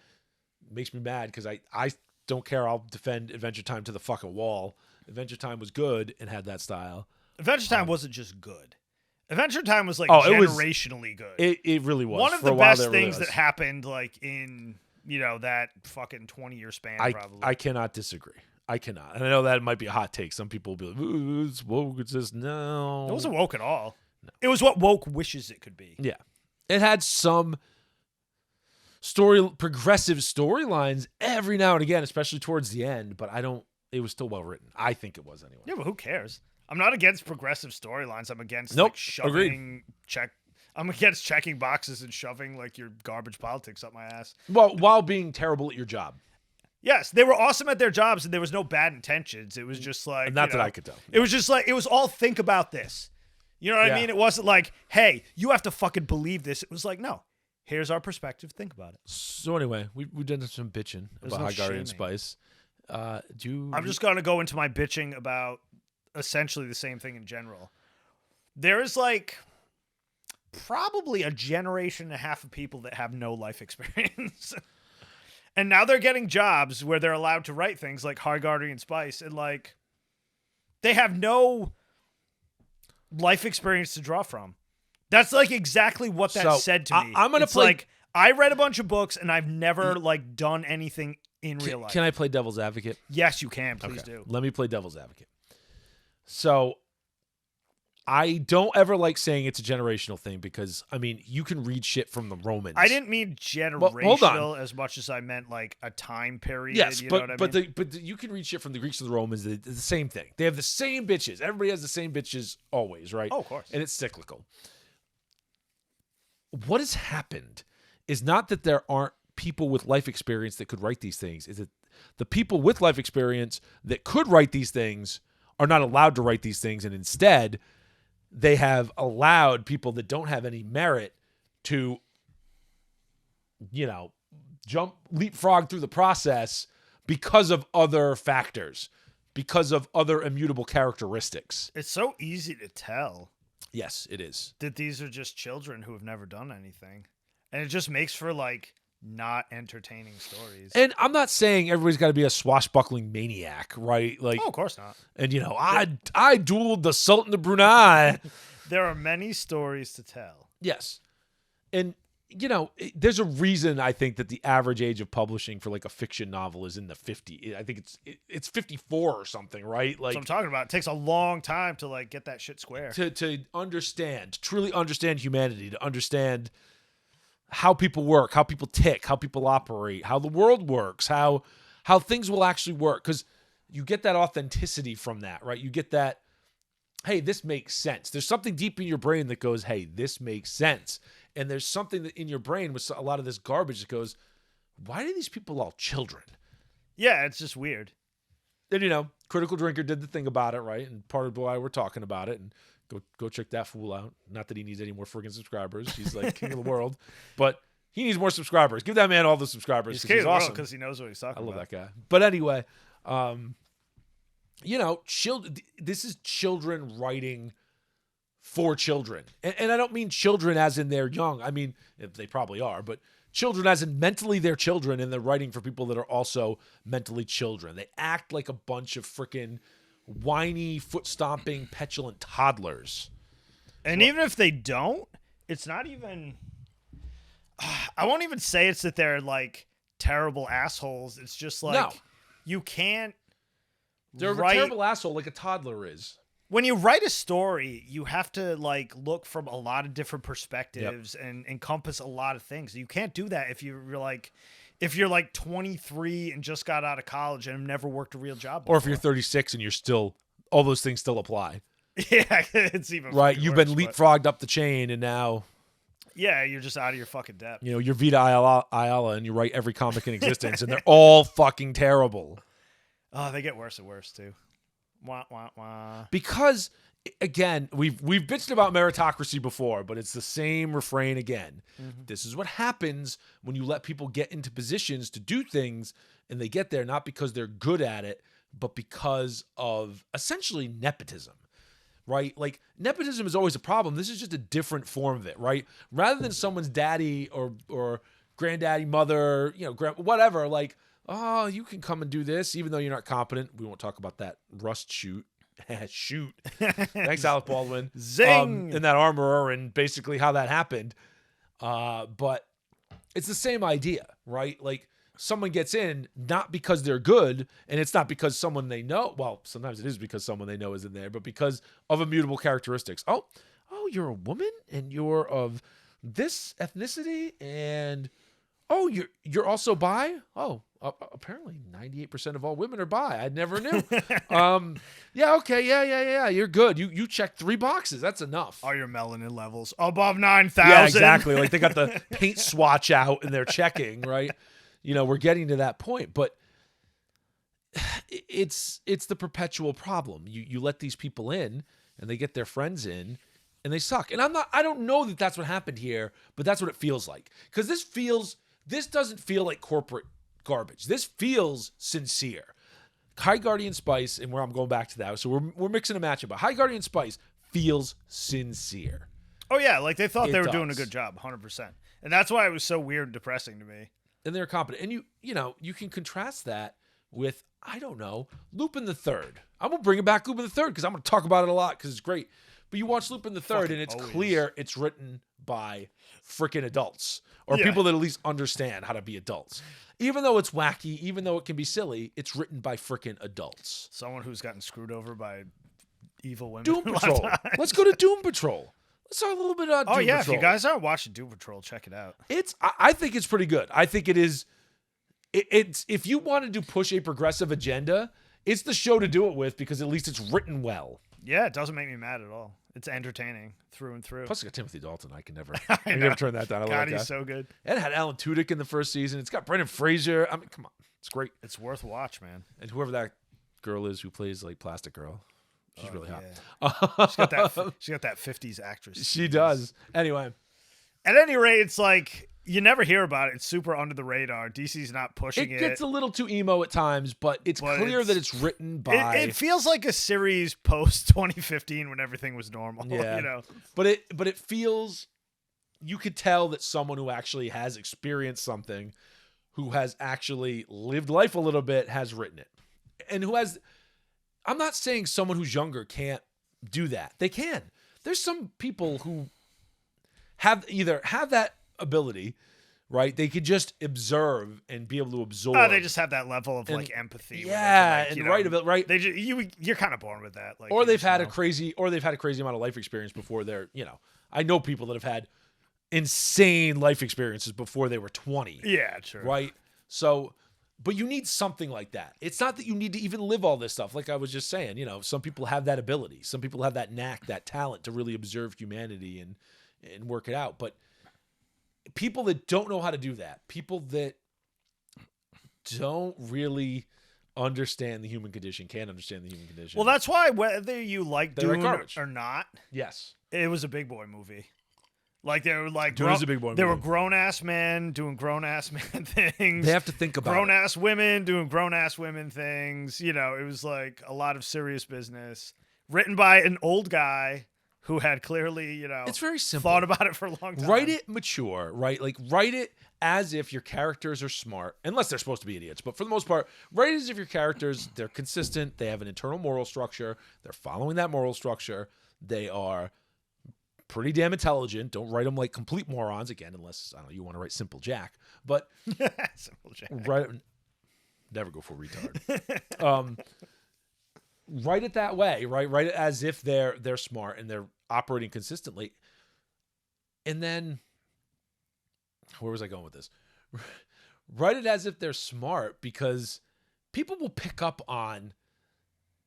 Makes me mad because I don't care. I'll defend Adventure Time to the fucking wall. Adventure Time was good and had that style. Adventure Time wasn't just good. Adventure Time was generationally good. It really was. One of the best things that happened in that fucking 20-year span. Probably. I cannot disagree. I cannot. And I know that might be a hot take. Some people will be like, ooh, it's woke. It's just, no. It wasn't woke at all. No. It was what woke wishes it could be. Yeah. It had some progressive storylines every now and again, especially towards the end, but it was still well written. I think it was anyway. Yeah, but who cares? I'm not against progressive storylines. I'm against shoving I'm against checking boxes and shoving your garbage politics up my ass. Well, while being terrible at your job. Yes, they were awesome at their jobs and there was no bad intentions. It was just not that I could tell. It was just it was all think about this. You know what I mean? It wasn't hey, you have to fucking believe this. It was no. Here's our perspective. Think about it. So anyway, we've done some bitching about High Guardian Spice. I'm just going to go into my bitching about essentially the same thing in general. There is like probably a generation and a half of people that have no life experience. And now they're getting jobs where they're allowed to write things like High Guardian Spice, and like they have no life experience to draw from. That's like exactly what that said to me. I'm gonna play. Like, I read a bunch of books and I've never like done anything in real life. Can I play devil's advocate? Yes, you can. Please do. Let me play devil's advocate. So I don't ever like saying it's a generational thing because, I mean, you can read shit from the Romans. I didn't mean generational as much as I meant like a time period. Yes, you know what I mean? but you can read shit from the Greeks and the Romans. It's the same thing. They have the same bitches. Everybody has the same bitches always, right? Oh, of course. And it's cyclical. What has happened is not that there aren't people with life experience that could write these things. Is that the people with life experience that could write these things are not allowed to write these things, and instead they have allowed people that don't have any merit to, leapfrog through the process because of other factors, because of other immutable characteristics. It's so easy to tell. Yes, it is. That these are just children who have never done anything. And it just makes for like not entertaining stories. And I'm not saying everybody's got to be a swashbuckling maniac, right? Like, of course not. And I dueled the Sultan of Brunei. There are many stories to tell. Yes. And there's a reason I think that the average age of publishing for like a fiction novel is in the 50s. I think it's 54 or something, right? Like, that's what I'm talking about. It takes a long time to like get that shit square. To understand, to truly understand humanity, to understand how people work, how people tick, how people operate, how the world works, how things will actually work. Because you get that authenticity from that, right? You get that, hey, this makes sense. There's something deep in your brain that goes, hey, this makes sense. And there's something that in your brain with a lot of this garbage that goes, why are these people all children? Yeah, it's just weird. And, Critical Drinker did the thing about it, right? And part of why we're talking about it. And go check that fool out. Not that he needs any more friggin' subscribers. He's like king of the world. But he needs more subscribers. Give that man all the subscribers. He's awesome. Because he knows what he's talking about. I love that guy. But anyway, this is children writing for children. And I don't mean children as in they're young. I mean, they probably are, but children as in mentally they're children, and they're writing for people that are also mentally children. They act like a bunch of freaking whiny, foot-stomping, petulant toddlers. And even if they don't, it's not even... I won't even say it's that they're, like, terrible assholes. It's just like, you can't They're a terrible asshole like a toddler is. When you write a story, you have to like look from a lot of different perspectives and encompass a lot of things. You can't do that if you're like 23 and just got out of college and have never worked a real job before. Or if you're 36 and you're still, all those things still apply. Yeah, it's even right. You've been leapfrogged up the chain and now. Yeah, you're just out of your fucking depth. You're Vita Ayala and you write every comic in existence and they're all fucking terrible. Oh, they get worse and worse too. Wah, wah, wah. Because, again, we've bitched about meritocracy before, but it's the same refrain again. Mm-hmm. This is what happens when you let people get into positions to do things, and they get there not because they're good at it, but because of essentially nepotism, right? Like, nepotism is always a problem. This is just a different form of it, right? Rather than someone's daddy or granddaddy, mother, whatever, like, oh, you can come and do this, even though you're not competent. We won't talk about that rust shoot. Shoot. Thanks, Alec Baldwin. Zing! And that armorer and basically how that happened. But it's the same idea, right? Like, someone gets in not because they're good, and it's not because someone they know. Well, sometimes it is because someone they know isn't there, but because of immutable characteristics. Oh, you're a woman, and you're of this ethnicity, and... oh, you're also bi? Oh, apparently 98% of all women are bi. I never knew. Yeah, okay, yeah. You're good. You check 3 boxes. That's enough. Are your melanin levels above 9,000? Yeah, exactly. Like they got the paint swatch out and they're checking, right? We're getting to that point, but it's the perpetual problem. You let these people in and they get their friends in, and they suck. And I don't know that that's what happened here, but that's what it feels like. Because this doesn't feel like corporate garbage. This feels sincere. High Guardian Spice, and where I'm going back to that, so we're mixing a matchup, but High Guardian Spice feels sincere. Oh yeah, like they thought they were doing a good job, 100%. And that's why it was so weird and depressing to me. And they're competent. And you can contrast that with, I don't know, Lupin the Third. I'm going to bring it back Lupin the Third because I'm going to talk about it a lot because it's great. But you watch Lupin the Third and it's clear it's written by freaking adults or people that at least understand how to be adults. Even though it's wacky, even though it can be silly, it's written by freaking adults. Someone who's gotten screwed over by evil women. Doom Patrol. Let's go to Doom Patrol. Let's talk a little bit about Doom Patrol. If you guys aren't watching Doom Patrol, check it out. I think it's pretty good. I think it is. It's if you wanted to push a progressive agenda, it's the show to do it with because at least it's written well. Yeah, it doesn't make me mad at all. It's entertaining through and through. Plus, it's got Timothy Dalton. I can never turn that down. God, he's so good. And it had Alan Tudyk in the first season. It's got Brendan Fraser. I mean, come on, it's great. It's worth a watch, man. And whoever that girl is who plays like Plastic Girl, she's really hot. She got that 50s actress. She does. Anyway, at any rate, it's like you never hear about it. It's super under the radar. DC's not pushing it. It gets a little too emo at times, but it's clear that it's written by. It feels like a series post 2015 when everything was normal. Yeah. But it feels. You could tell that someone who actually has experienced something, who has actually lived life a little bit, has written it, and who has. I'm not saying someone who's younger can't do that. They can. There's some people who have that ability, right? They could just observe and be able to absorb. Oh, they just have that level of like empathy. Yeah, and right about right. They just, you're kind of born with that. Like, or they've had a crazy amount of life experience before they're. I know people that have had insane life experiences before they were 20. Yeah, true. Right. So, but you need something like that. It's not that you need to even live all this stuff. Like I was just saying, some people have that ability. Some people have that knack, that talent to really observe humanity and work it out. But people that don't know how to do that, people that don't really understand the human condition, can't understand the human condition. Well, that's why whether you like Dune or not, yes, it was a big boy movie. Like they were like Dune is a big boy movie. They were grown ass men doing grown ass man things. They have to think about grown ass women doing grown ass women things. It was like a lot of serious business written by an old guy who had clearly, it's very simple. Thought about it for a long time. Write it mature, right? Like write it as if your characters are smart, unless they're supposed to be idiots. But for the most part, write it as if your characters, they're consistent. They have an internal moral structure. They're following that moral structure. They are pretty damn intelligent. Don't write them like complete morons again, unless you want to write Simple Jack. But Simple Jack. Never go for retard. Write it that way, right? Write it as if they're smart and they're operating consistently. And then, where was I going with this? Write it as if they're smart because people will pick up on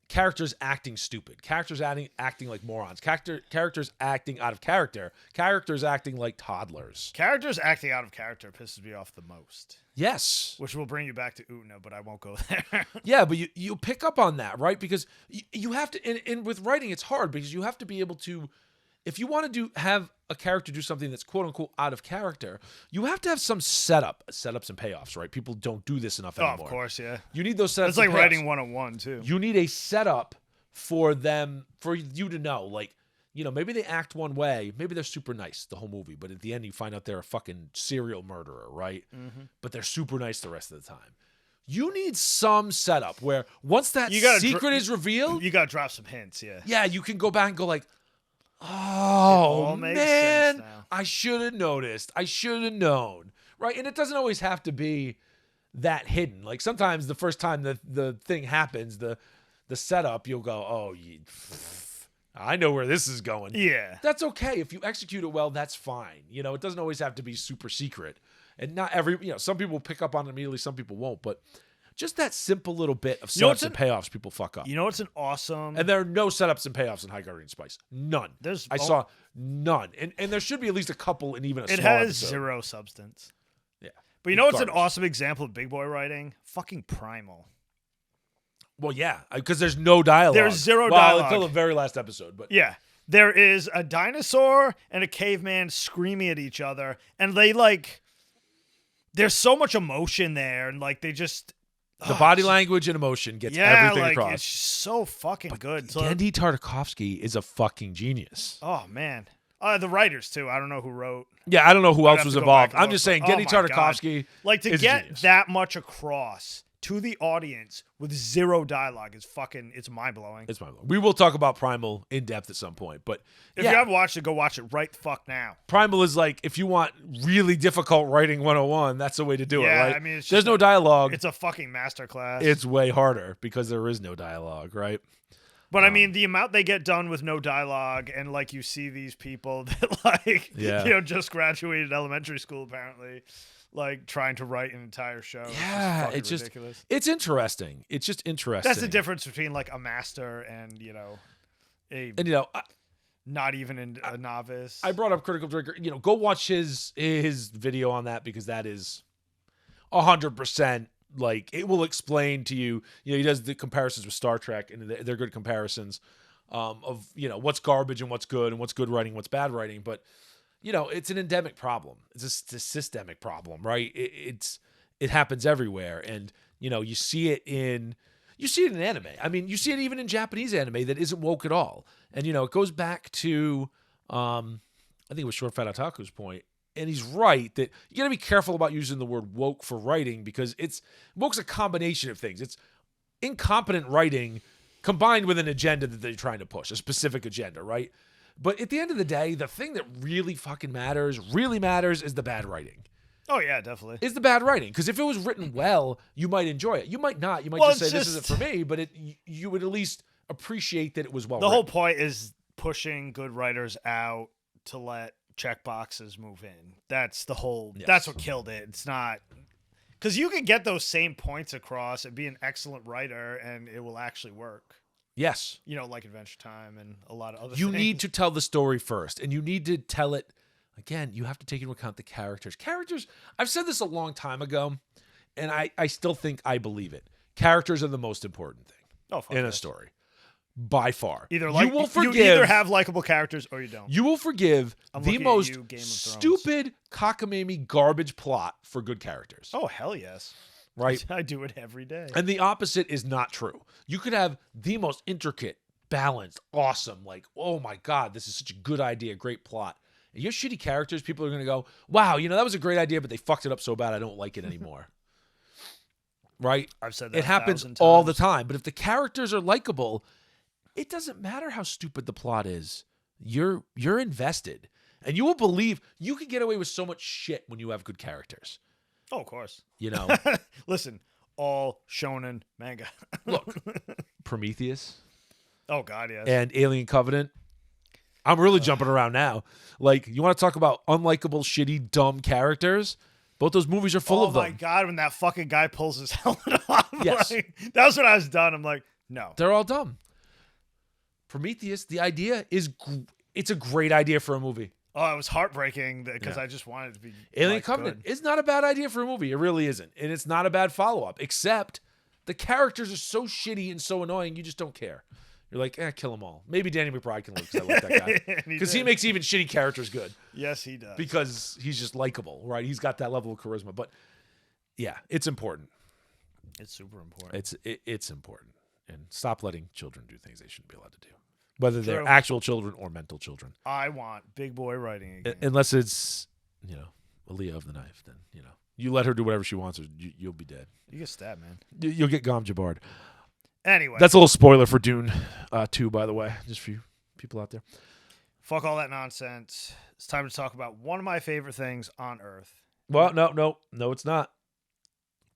characters acting stupid, characters acting like morons, characters acting out of character, characters acting like toddlers. Characters acting out of character pisses me off the most. Yes. Which will bring you back to Utna, but I won't go there. Yeah, but you pick up on that, right? Because you have to, and with writing, it's hard because you have to be able to, if you want to have a character do something that's quote unquote out of character, you have to have some setups and payoffs, right? People don't do this enough anymore. Oh, of course, yeah. You need those setups. It's like writing 101 too. You need a setup for you to know, like, maybe they act one way, maybe they're super nice the whole movie, but at the end you find out they're a fucking serial murderer, right? Mm-hmm. But they're super nice the rest of the time. You need some setup where once that secret is revealed, you gotta drop some hints, yeah. Yeah, you can go back and go like, oh, man, I should have noticed. I should have known. Right? And it doesn't always have to be that hidden. Like sometimes the first time the thing happens, the setup, you'll go, oh, I know where this is going. Yeah. That's okay. If you execute it well, that's fine. It doesn't always have to be super secret. And not some people pick up on it immediately, some people won't. But just that simple little bit of setups and payoffs, people fuck up. It's an awesome... And there are no setups and payoffs in High Guardian Spice. None. I saw none. And there should be at least a couple in even a small episode. It has zero substance. Yeah. But it's an awesome example of big boy writing? Fucking Primal. Well, yeah, because there's no dialogue. There's zero dialogue. Until the very last episode. But yeah. there is a dinosaur and a caveman screaming at each other, and they like. There's so much emotion there, and like they just. The body language and emotion gets everything like, across. It's so fucking good. So, Genndy Tartakovsky is a fucking genius. oh man, the writers too. I don't know who wrote. Yeah, I don't know who else have was to go involved. back and I'm look, just saying, but- oh Genndy my God. Tartakovsky. Like to is a get genius. that much across to the audience with zero dialogue is fucking. It's mind blowing. It's mind blowing. We will talk about Primal in depth at some point, but If yeah, you haven't watched it, go watch it right the fuck now. Primal is like if you want really difficult writing 101, that's the way to do it, Yeah, right? I mean, it's there's just no dialogue. It's a fucking masterclass. It's way harder because there is no dialogue, right? But I mean, the amount they get done with no dialogue, and like you see these people that like just graduated elementary school apparently, like trying to write an entire show. Yeah, it's it's just ridiculous. it's interesting. It's just interesting. That's the difference between like a master and And not even a novice. I brought up Critical Drinker. Go watch his video on that because that is 100%. Like it will explain to you. He does the comparisons with Star Trek, and they're good comparisons of what's garbage and what's good, and what's good writing, what's bad writing. But it's an endemic problem. It's a systemic problem, right? It happens everywhere, and you see it in anime. I mean, you see it even in Japanese anime that isn't woke at all. And it goes back to I think it was Short Fat Otaku's point. And he's right that you got to be careful about using the word woke for writing because woke's a combination of things. It's incompetent writing combined with an agenda that they're trying to push, a specific agenda, right? But at the end of the day, the thing that really fucking matters is the bad writing. Oh yeah, definitely. Is the bad writing. Because if it was written well, you might enjoy it. You might not. You might just say this isn't for me, but you would at least appreciate that it was well written. The whole point is pushing good writers out to let check boxes move in. That's the whole. Yes. That's what killed it. It's not because you can get those same points across and be an excellent writer, and it will actually work. Yes. Like Adventure Time and a lot of other. You things. need to tell the story first, and you need to tell it. Again, you have to take into account the characters. I've said this a long time ago, and I still think I believe it. Characters are the most important thing in a story. By far. You either have likable characters or you don't. You will forgive the most Game of Thrones. stupid, cockamamie, garbage plot for good characters. Oh, hell yes. Right? I do it every day. And the opposite is not true. You could have the most intricate, balanced, awesome, like, oh my God, this is such a good idea, great plot. And you have shitty characters, people are going to go, wow, that was a great idea, but they fucked it up so bad I don't like it anymore. Right? I've said that it happens 1,000 all times. the time. But if the characters are likable, it doesn't matter how stupid the plot is. You're invested. And you will believe you can get away with so much shit when you have good characters. Oh, of course. Listen, all shonen manga. Look, Prometheus. Oh, God, yes. And Alien Covenant. I'm really jumping around now. Like, you want to talk about unlikable, shitty, dumb characters? Both those movies are full of them. Oh, my God, when that fucking guy pulls his helmet off. Yes. That was when I was done. I'm like, no. They're all dumb. Prometheus, the idea is it's a great idea for a movie. Oh, it was heartbreaking because I just wanted it to be Alien Covenant is not a bad idea for a movie. It really isn't. And it's not a bad follow-up, except the characters are so shitty and so annoying, you just don't care. You're like, kill them all. Maybe Danny McBride can live because I like that guy. Because he makes even shitty characters good. Yes, he does. Because he's just likable, right? He's got that level of charisma. But yeah, it's important. It's super important. It's important. And stop letting children do things they shouldn't be allowed to do. Whether they're True. actual children or mental children. I want big boy writing again. Unless it's, Aaliyah of the Knife, then, you let her do whatever she wants, or you'll be dead. You get stabbed, man. You'll get Gom Jabbar'd. Anyway. That's a little spoiler for Dune 2, by the way, just for you people out there. Fuck all that nonsense. It's time to talk about one of my favorite things on Earth. Well, no, it's not.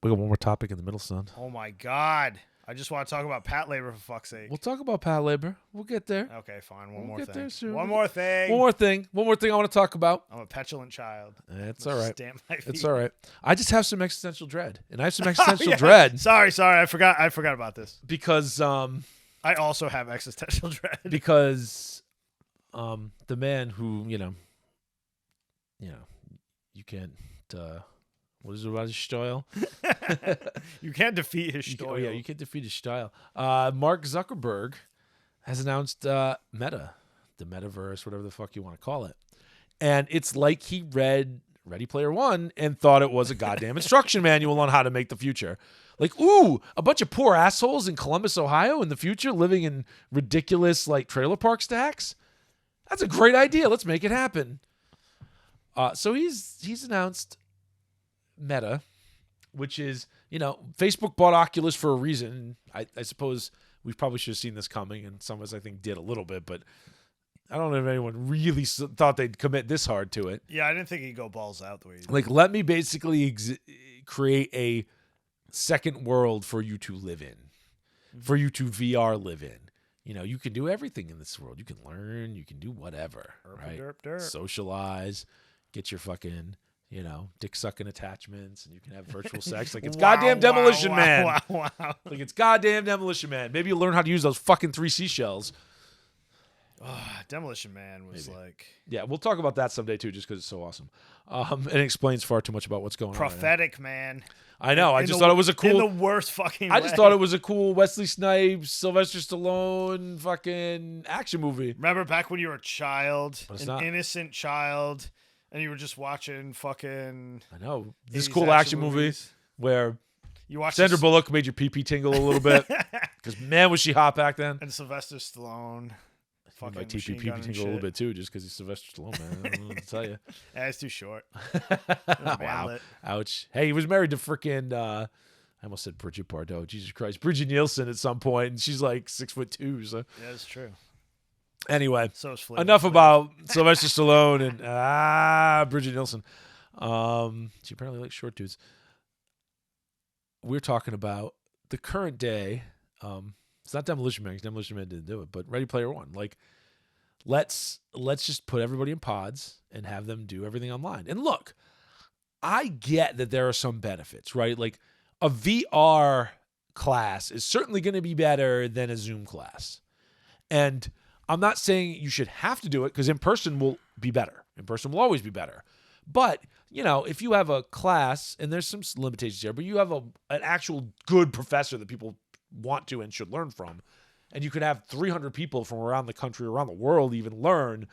We got one more topic in the middle, son. Oh, my God. I just want to talk about PATLABOR for fuck's sake. We'll talk about PATLABOR. We'll get there. Okay, fine. We'll One more get thing. there soon. One more thing. One more thing I want to talk about. I'm a petulant child. It's all right. Stamp my feet. It's all right. I just have some existential dread. And I have some existential Yeah. dread. Sorry. I forgot about this. Because I also have existential dread. Because the man who, you can't what is it about his style? You can't defeat his style. You can't defeat his style. Mark Zuckerberg has announced Meta, the metaverse, whatever the fuck you want to call it. And it's like he read Ready Player One and thought it was a goddamn instruction manual on how to make the future. Like, ooh, a bunch of poor assholes in Columbus, Ohio in the future living in ridiculous, like, trailer park stacks? That's a great idea. Let's make it happen. So he's announced Meta, which is, Facebook bought Oculus for a reason. I suppose we probably should have seen this coming, and some of us, I think, did a little bit, but I don't know if anyone really thought they'd commit this hard to it. Yeah, I didn't think he'd go balls out the way he did. Like, let me basically create a second world for you to live in, for you to VR live in. You can do everything in this world. You can learn. You can do whatever, right? Derp. Socialize, get your fucking, dick-sucking attachments, and you can have virtual sex. Like, it's Wow, goddamn Demolition wow, Man. Wow. Like, it's goddamn Demolition Man. Maybe you'll learn how to use those fucking 3 seashells. Demolition Man was like... Yeah, we'll talk about that someday, too, just because it's so awesome. And it explains far too much about what's going prophetic, on. man. I know. I just thought it was a cool... In the worst fucking way. I just thought it was a cool Wesley Snipes, Sylvester Stallone fucking action movie. Remember back when you were a child, not. Innocent child, and you were just watching fucking... I know. This 80s cool action movie where you watched Sandra Bullock made your pee-pee tingle a little bit. Because, man, was she hot back then. And Sylvester Stallone... My TP tingle a little bit too, just because he's Sylvester Stallone, man. I don't know what to tell you. Yeah, it's too short. Wow. Ouch. Hey, he was married to freaking, I almost said Bridget Bardot. Jesus Christ. Bridget Nielsen at some point, and she's like 6'2". So. Yeah, that's true. Anyway, so is enough about Sylvester Stallone and Bridget Nielsen. She apparently likes short dudes. We're talking about the current day. It's not Demolition Man, because Demolition Man didn't do it, but Ready Player One. Like, let's just put everybody in pods and have them do everything online. And look, I get that there are some benefits, right? Like, a VR class is certainly going to be better than a Zoom class. And I'm not saying you should have to do it, because in person will be better. In person will always be better. But, if you have a class, and there's some limitations here, but you have an actual good professor that people want to and should learn from, and you could have 300 people from around the country, around the world even learn,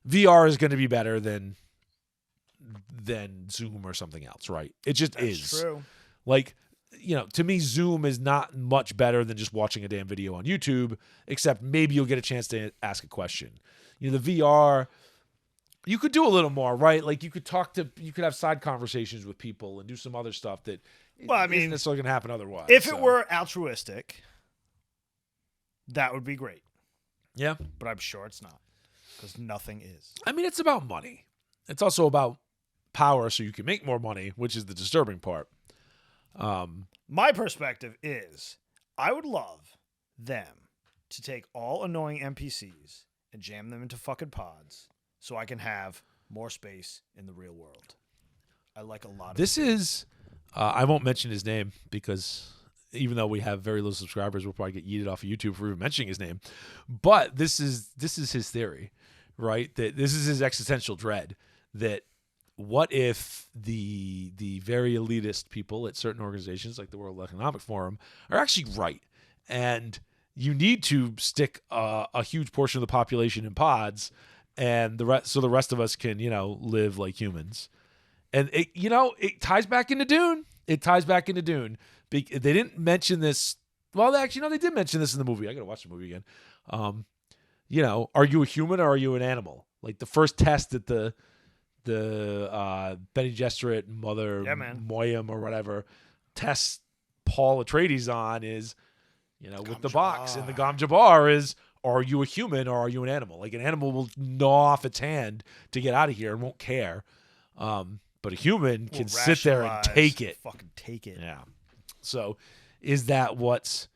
VR is going to be better than Zoom or something else, right? It just is. That's true. Like, to me, Zoom is not much better than just watching a damn video on YouTube, except maybe you'll get a chance to ask a question. The VR, you could do a little more, right? Like, you could have side conversations with people and do some other stuff that isn't necessarily going to happen otherwise. If it were altruistic, that would be great. Yeah. But I'm sure it's not, because nothing is. I mean, it's about money. It's also about power, so you can make more money, which is the disturbing part. My perspective is, I would love them to take all annoying NPCs and jam them into fucking pods so I can have more space in the real world. I like a lot of this. Is I won't mention his name, because even though we have very little subscribers, we'll probably get yeeted off of YouTube for even mentioning his name. But this is his theory, right? That this is his existential dread. That what if the very elitist people at certain organizations like the World Economic Forum are actually right, and you need to stick a huge portion of the population in pods, and so the rest of us can live like humans. And it ties back into Dune. They didn't mention this. Well, actually, no, they did mention this in the movie. I got to watch the movie again. Are you a human or are you an animal? Like, the first test that the Bene Gesserit mother, Moyam or whatever, tests Paul Atreides on is, with the box in the Gom Jabbar is, are you a human or are you an animal? Like, an animal will gnaw off its hand to get out of here and won't care. But a human can sit there and take it. Fucking take it. Yeah. So, is that what's,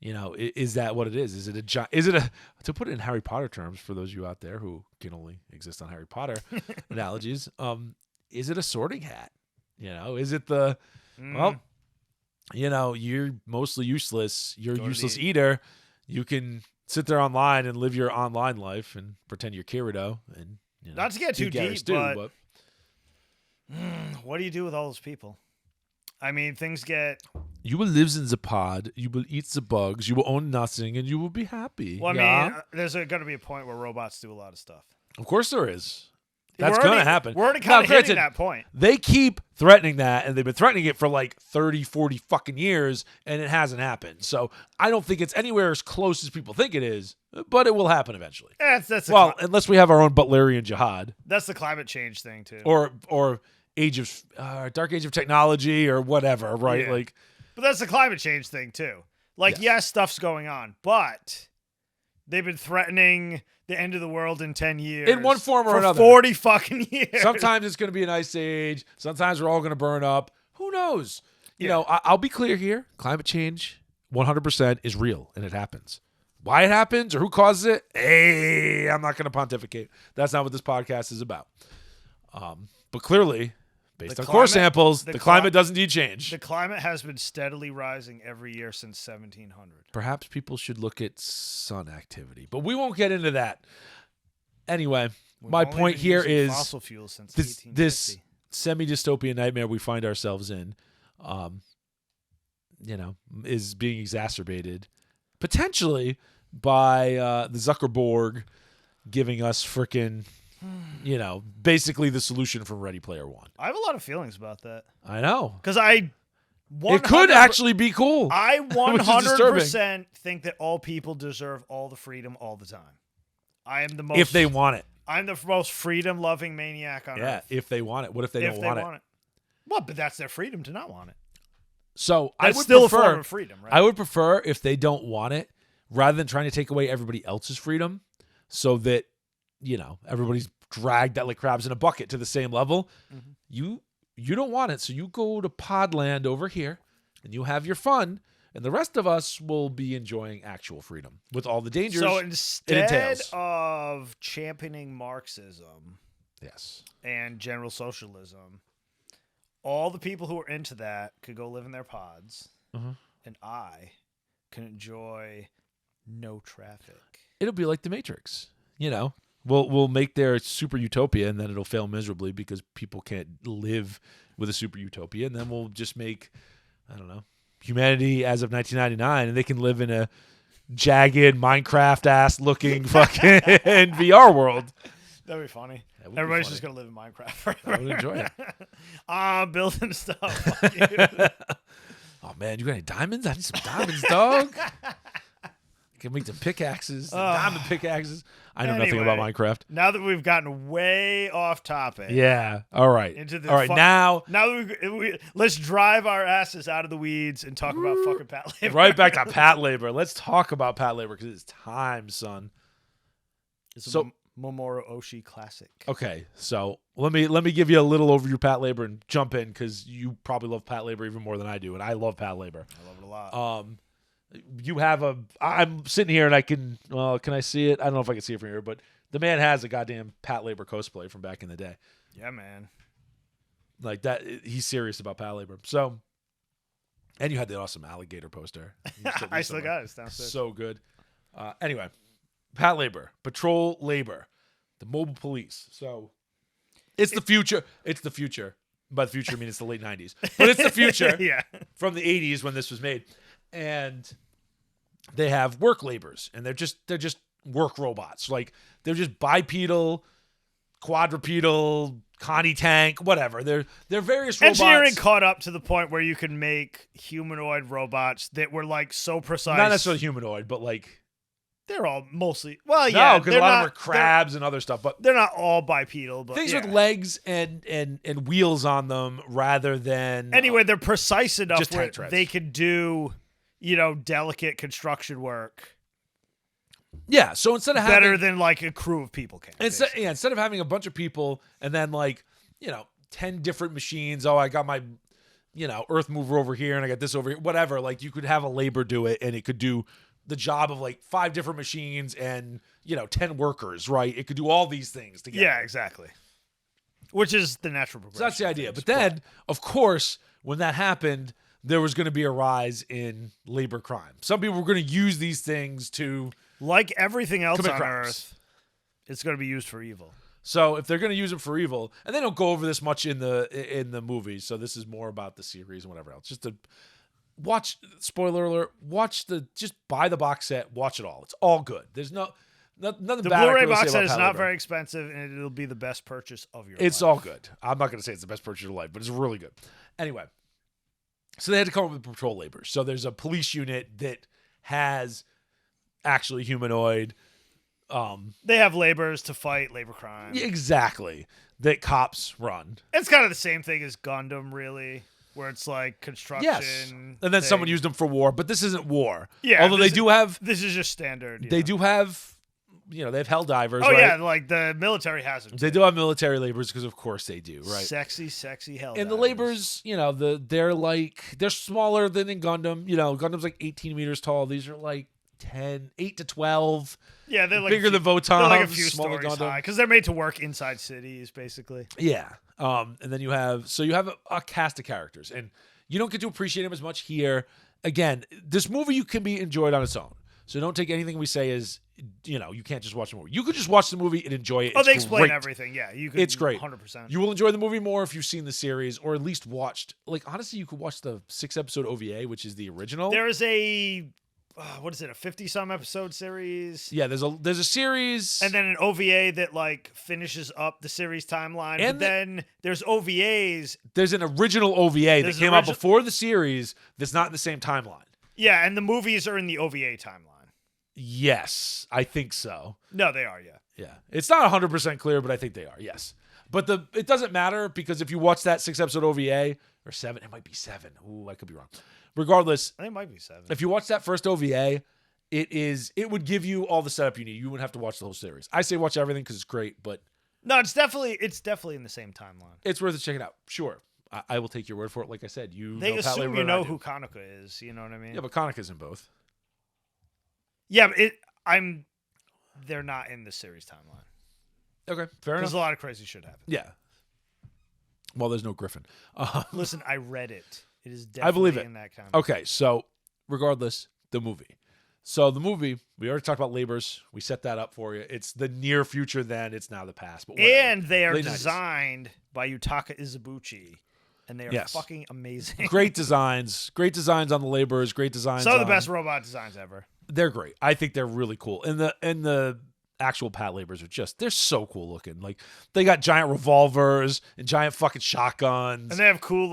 is that what it is? Is it to put it in Harry Potter terms for those of you out there who can only exist on Harry Potter analogies? Is it a sorting hat? Is it the, you're mostly useless. You're a useless eater. You can sit there online and live your online life and pretend you're Kirito and not to get too deep, but what do you do with all those people? I mean, things get You will live in the pod. You will eat the bugs. You will own nothing, and you will be happy. Well, I yeah? mean, there's going to be a point where robots do a lot of stuff. Of course there is. That's We're going to already- happen. We're already kind of hitting that point. They keep threatening that, and they've been threatening it for like 30, 40 fucking years, and it hasn't happened. So I don't think it's anywhere as close as people think it is, but it will happen eventually. Unless we have our own Butlerian jihad. That's the climate change thing, too. Or dark age of technology or whatever, right? Yeah. Like, but that's the climate change thing, too. Like, yes, stuff's going on, but they've been threatening the end of the world in 10 years. In one form or for another. 40 fucking years. Sometimes it's going to be an ice age. Sometimes we're all going to burn up. Who knows? You know, I'll be clear here. Climate change, 100% is real, and it happens. Why it happens or who causes it? Hey, I'm not going to pontificate. That's not what this podcast is about. But clearly, based on core samples, the climate does indeed change. The climate has been steadily rising every year since 1700. Perhaps people should look at sun activity, but we won't get into that. Anyway, my point here is fossil fuels since this semi-dystopian nightmare we find ourselves in, is being exacerbated potentially by the Zuckerberg giving us frickin', basically the solution from Ready Player One. I have a lot of feelings about that. I know. Because it could actually be cool. I 100% think that all people deserve all the freedom all the time. I am the most... If they want it. I'm the most freedom-loving maniac on Earth. Yeah, if they want it. What if they don't want it? Well, but that's their freedom to not want it. So that's I would still prefer, a form of freedom, right? I would prefer if they don't want it, rather than trying to take away everybody else's freedom, so that everybody's dragged that like crabs in a bucket to the same level. Mm-hmm. You don't want it, so you go to Podland over here, and you have your fun, and the rest of us will be enjoying actual freedom with all the dangers. So it instead entails. of championing Marxism, yes, and general socialism, all the people who are into that could go live in their pods, and I can enjoy no traffic. It'll be like the Matrix, We'll make their super utopia, and then it'll fail miserably because people can't live with a super utopia, and then we'll just make, I don't know, humanity as of 1999, and they can live in a jagged Minecraft-ass looking fucking VR world. That'd be funny. Everybody's just going to live in Minecraft forever. I would enjoy it. I'm building stuff. Fuck you. Oh, man, you got any diamonds? I need some diamonds, dog. Can make the pickaxes, the diamond pickaxes. I know nothing about Minecraft. Now that we've gotten way off topic. Yeah. All right. All right. Now that let's drive our asses out of the weeds and talk about fucking PATLABOR. Right back to PATLABOR. Let's talk about PATLABOR because it's time, son. It's a Mamoru Oshii classic. Okay. So let me give you a little overview of PATLABOR and jump in because you probably love PATLABOR even more than I do, and I love PATLABOR. I love it a lot. I'm sitting here and I can I see it? I don't know if I can see it from here, but the man has a goddamn PATLABOR cosplay from back in the day. Yeah, man. Like that, he's serious about PATLABOR. So, and you had the awesome alligator poster. I still got it. It's downstairs. So good. Anyway, PATLABOR, patrol labor, the mobile police. So, it's the future. It's the future. By the future, I mean it's the late 90s. But it's the future from the 80s when this was made. And they have work laborers, and they're just work robots. Like they're just bipedal, quadrupedal, Connie tank, whatever. They're various robots. Engineering caught up to the point where you can make humanoid robots that were like so precise. Not necessarily humanoid, but like they're all mostly because a lot of them are crabs and other stuff, but they're not all bipedal. But things with legs and wheels on them rather than anyway, they're precise enough just where they could do delicate construction work. Yeah, so instead of better than like a crew of people can. Instead of having a bunch of people and then 10 different machines. Oh, I got my earth mover over here and I got this over here. Whatever. Like you could have a labor do it and it could do the job of 5 different machines and 10 workers. Right? It could do all these things together. Yeah, exactly. Which is the natural progression. So that's the idea. But then, of course, when that happened, there was going to be a rise in labor crime. Some people were going to use these things to, like everything else on crimes. Earth, it's going to be used for evil. So if they're going to use it for evil, and they don't go over this much in the movie, so this is more about the series and whatever else. Just watch, spoiler alert, just buy the box set, watch it all. It's all good. There's nothing The bad. Blu-ray box set is not very expensive, and it'll be the best purchase of your life. It's all good. I'm not going to say it's the best purchase of your life, but it's really good. Anyway, so they had to come up with patrol laborers. So there's a police unit that has actually humanoid. They have laborers to fight labor crime. Exactly. That cops run. It's kind of the same thing as Gundam, really, where it's like construction. Yes. And then someone used them for war, but this isn't war. Yeah. Although they do have. This is just standard. They do have. They have hell divers. Oh, right? Yeah, like the military has them. They do have military laborers because, of course, they do, right? Sexy hell divers. And the laborers, they're smaller than in Gundam. Gundam's like 18 meters tall. These are like 8 to 12. Yeah, they're like bigger than Votan. They're like a few smaller stories Gundam. high because they're made to work inside cities, basically. Yeah. And then you have a cast of characters, and you don't get to appreciate them as much here. Again, this movie you can be enjoyed on its own. So don't take anything we say as, you can't just watch the movie. You could just watch the movie and enjoy it. Oh, they explain great. everything. Yeah, you could. It's great. 100%. You will enjoy the movie more if you've seen the series or at least watched. Like, honestly, you could watch the 6-episode OVA, which is the original. There is a, what is it, a 50-some episode series? Yeah, there's a series. And then an OVA that, like, finishes up the series timeline. And but then there's OVAs. There's an original OVA that came out before the series that's not in the same timeline. Yeah, and the movies are in the OVA timeline. Yes, I think so. No, they are, yeah. Yeah. It's not 100% clear, but I think they are, yes. But it doesn't matter because if you watch that 6-episode OVA, or 7, it might be 7. Ooh, I could be wrong. Regardless. I think it might be 7. If you watch that first OVA, it would give you all the setup you need. You wouldn't have to watch the whole series. I say watch everything because it's great, but... No, it's definitely in the same timeline. It's worth it checking out. Sure. I will take your word for it. Like I said, they assume you know who Kanaka is. You know what I mean? Yeah, but Kanaka's in both. Yeah, but they're not in the series timeline. Okay, fair enough. There's a lot of crazy shit happen. Yeah. Well, there's no Griffin. Listen, I read it. It is definitely I believe it. in that kind. Okay, so regardless, the movie. So the movie, we already talked about labors. We set that up for you. It's the near future then. It's now the past. But whatever. And they are Late designed by Yutaka Izubuchi. And they are fucking amazing. Great designs. Great designs on the laborers. Great designs Some of the best robot designs ever. They're great. I think they're really cool. And the actual PATLABORs are they're so cool looking. Like, they got giant revolvers and giant fucking shotguns. And they have cool,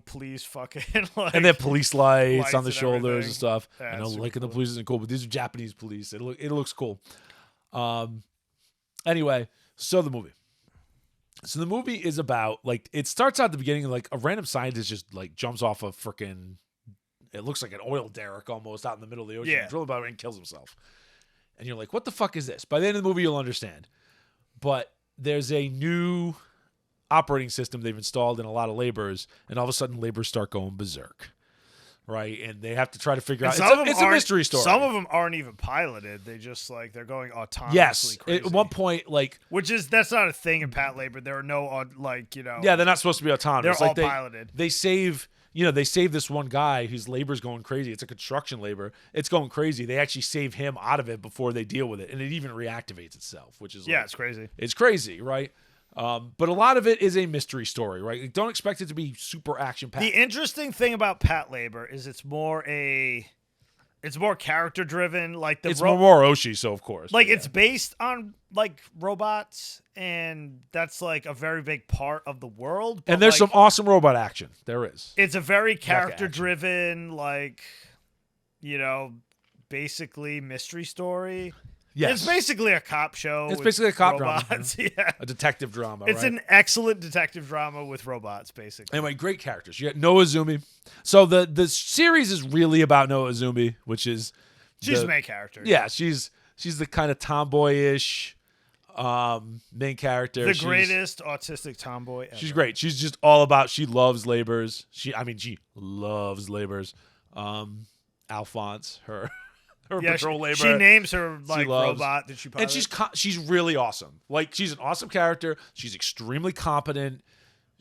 police fucking, and they have police lights on the and shoulders everything. and stuff. Yeah, I know, super liking the cool. police isn't cool, but these are Japanese police. It looks cool. Anyway, so the movie. So the movie is about, it starts out at the beginning, a random scientist just, jumps off a freaking... It looks like an oil derrick almost out in the middle of the ocean. Yeah. Drill about it and kills himself. And you're like, what the fuck is this? By the end of the movie, you'll understand. But there's a new operating system they've installed in a lot of laborers, and all of a sudden laborers start going berserk. Right? And they have to try to figure out. It's a mystery story. Some of them aren't even piloted. They just, they're going autonomously yes. crazy. At one point, that's not a thing in PATLABOR. There are no, Yeah, they're not supposed to be autonomous. They're all piloted. They save... they save this one guy whose labor's going crazy. It's a construction labor. It's going crazy. They actually save him out of it before they deal with it. And it even reactivates itself, which is it's crazy. It's crazy, right? But a lot of it is a mystery story, right? Don't expect it to be super action-packed. The interesting thing about PATLABOR is it's more character-driven. It's Mamoru Oshii, so of course. It's based on, robots, and that's, a very big part of the world. And there's some awesome robot action. There is. It's a very character-driven, basically mystery story. Yes. It's basically a cop show. It's basically a cop robots. drama. Yeah. A detective drama, It's right? an excellent detective drama with robots, basically. Anyway, great characters. You got Noah Azumi. So the series is really about Noah Azumi, which is... She's the main character. Yeah, she's the kind of tomboyish main character. The greatest autistic tomboy ever. She's great. She's just all about... She loves labors. She loves labors. Alphonse, her patrol labor. She names her robot that she pilots. And she's really awesome. She's an awesome character. She's extremely competent.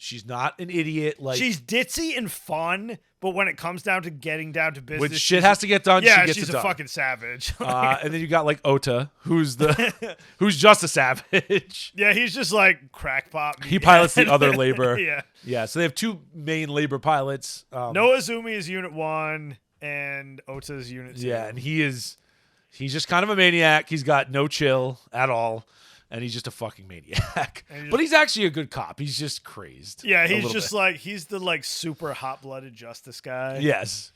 She's not an idiot. Like she's ditzy and fun, but when it comes down to getting down to business, when shit has to get done, yeah, she gets she's it a done. fucking savage. And then you got like Ota, who's who's just a savage. Yeah, he's just like crackpot. He pilots the other labor. Yeah. So they have two main labor pilots. Noah Izumi is Unit 1, and Ota is Unit 2. Yeah, and he's just kind of a maniac. He's got no chill at all. And he's just a fucking maniac. But he's actually a good cop. He's just crazed. Yeah, he's just like, he's the like super hot-blooded justice guy. Yes.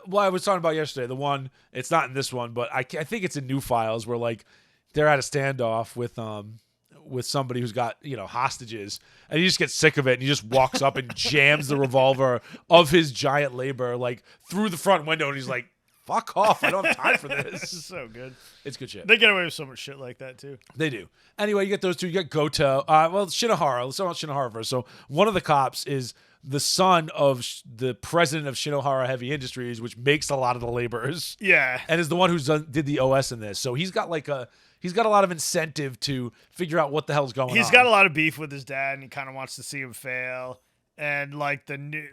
Well, I was talking about yesterday, the one, it's not in this one, but I think it's in New Files where like they're at a standoff with somebody who's got, hostages, and he just gets sick of it and he just walks up and jams the revolver of his giant labor like through the front window, and he's like, fuck off. I don't have time for this. This is so good. It's good shit. They get away with so much shit like that, too. They do. Anyway, you get those two. You get Goto. Shinohara. Let's talk about Shinohara first. So one of the cops is the son of the president of Shinohara Heavy Industries, which makes a lot of the laborers. Yeah. And is the one who did the OS in this. So he's got a lot of incentive to figure out what the hell's going on. He's got a lot of beef with his dad, and he kind of wants to see him fail. And, like, the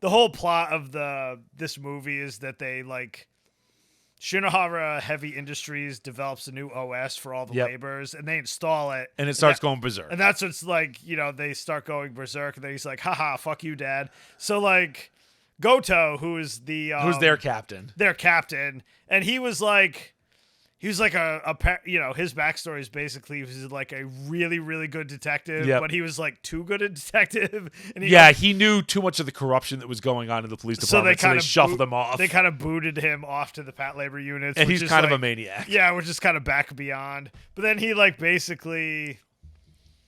whole plot of this movie is that they, like, Shinohara Heavy Industries develops a new OS for all the laborers, and they install it. And it starts going berserk. And that's what's like, they start going berserk, and then he's like, haha, fuck you, Dad. So, like, Goto, who's their captain. Their captain. And he was like his backstory is basically he was like a really, really good detective, but he was like too good a detective. And he knew too much of the corruption that was going on in the police department, so they shuffled him off. They kind of booted him off to the PATLABOR units. And he's kind of a maniac. Yeah, which is kind of back beyond. But then he like basically...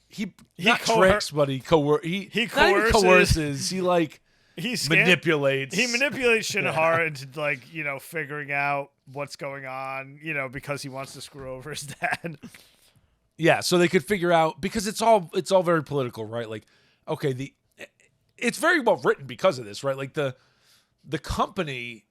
He tricks, but he coerces. He like... manipulates. He manipulates Shinohara into like, figuring out what's going on, because he wants to screw over his dad. Yeah, so they could figure out, because it's all very political, right? Like, okay, it's very well written because of this, right? Like the company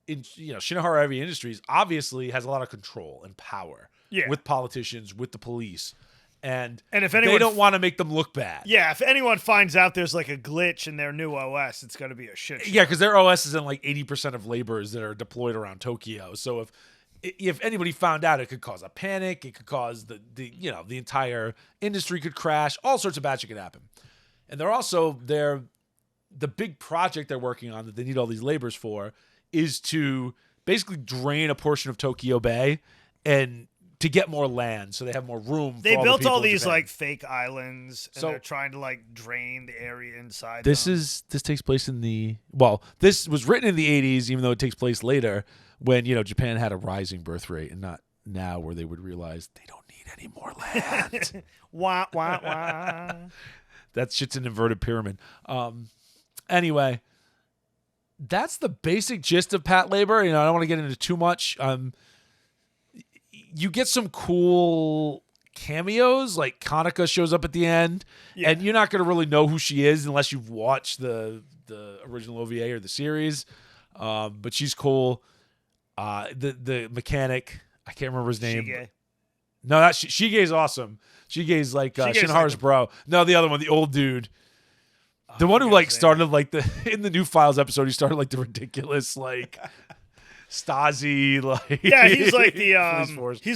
in Shinohara Heavy Industries obviously has a lot of control and power with politicians, with the police. And if anyone, they don't want to make them look bad. Yeah, if anyone finds out there's like a glitch in their new OS, it's going to be a shit show. Yeah, because their OS is in like 80% of laborers that are deployed around Tokyo. So if anybody found out, it could cause a panic. It could cause the entire industry could crash. All sorts of bad shit could happen. And the big project they're working on that they need all these laborers for is to basically drain a portion of Tokyo Bay and to get more land, so they have more room. They for built all these Japan. Like fake islands, and they're trying to like drain the area inside. This takes place in this was written in the 80s, even though it takes place later when Japan had a rising birth rate, and not now where they would realize they don't need any more land. Wah wah wah. That shit's an inverted pyramid. Anyway, that's the basic gist of PATLABOR. I don't want to get into too much. You get some cool cameos, like Kanaka shows up at the end, and you're not going to really know who she is unless you've watched the original OVA or the series. But she's cool. The mechanic, I can't remember his name. Shige. No, Shige's awesome. Shige's like Shinohara's bro. No, the other one, the old dude. The one who like started like in the New Files episode, he started like the ridiculous like Stasi, like he's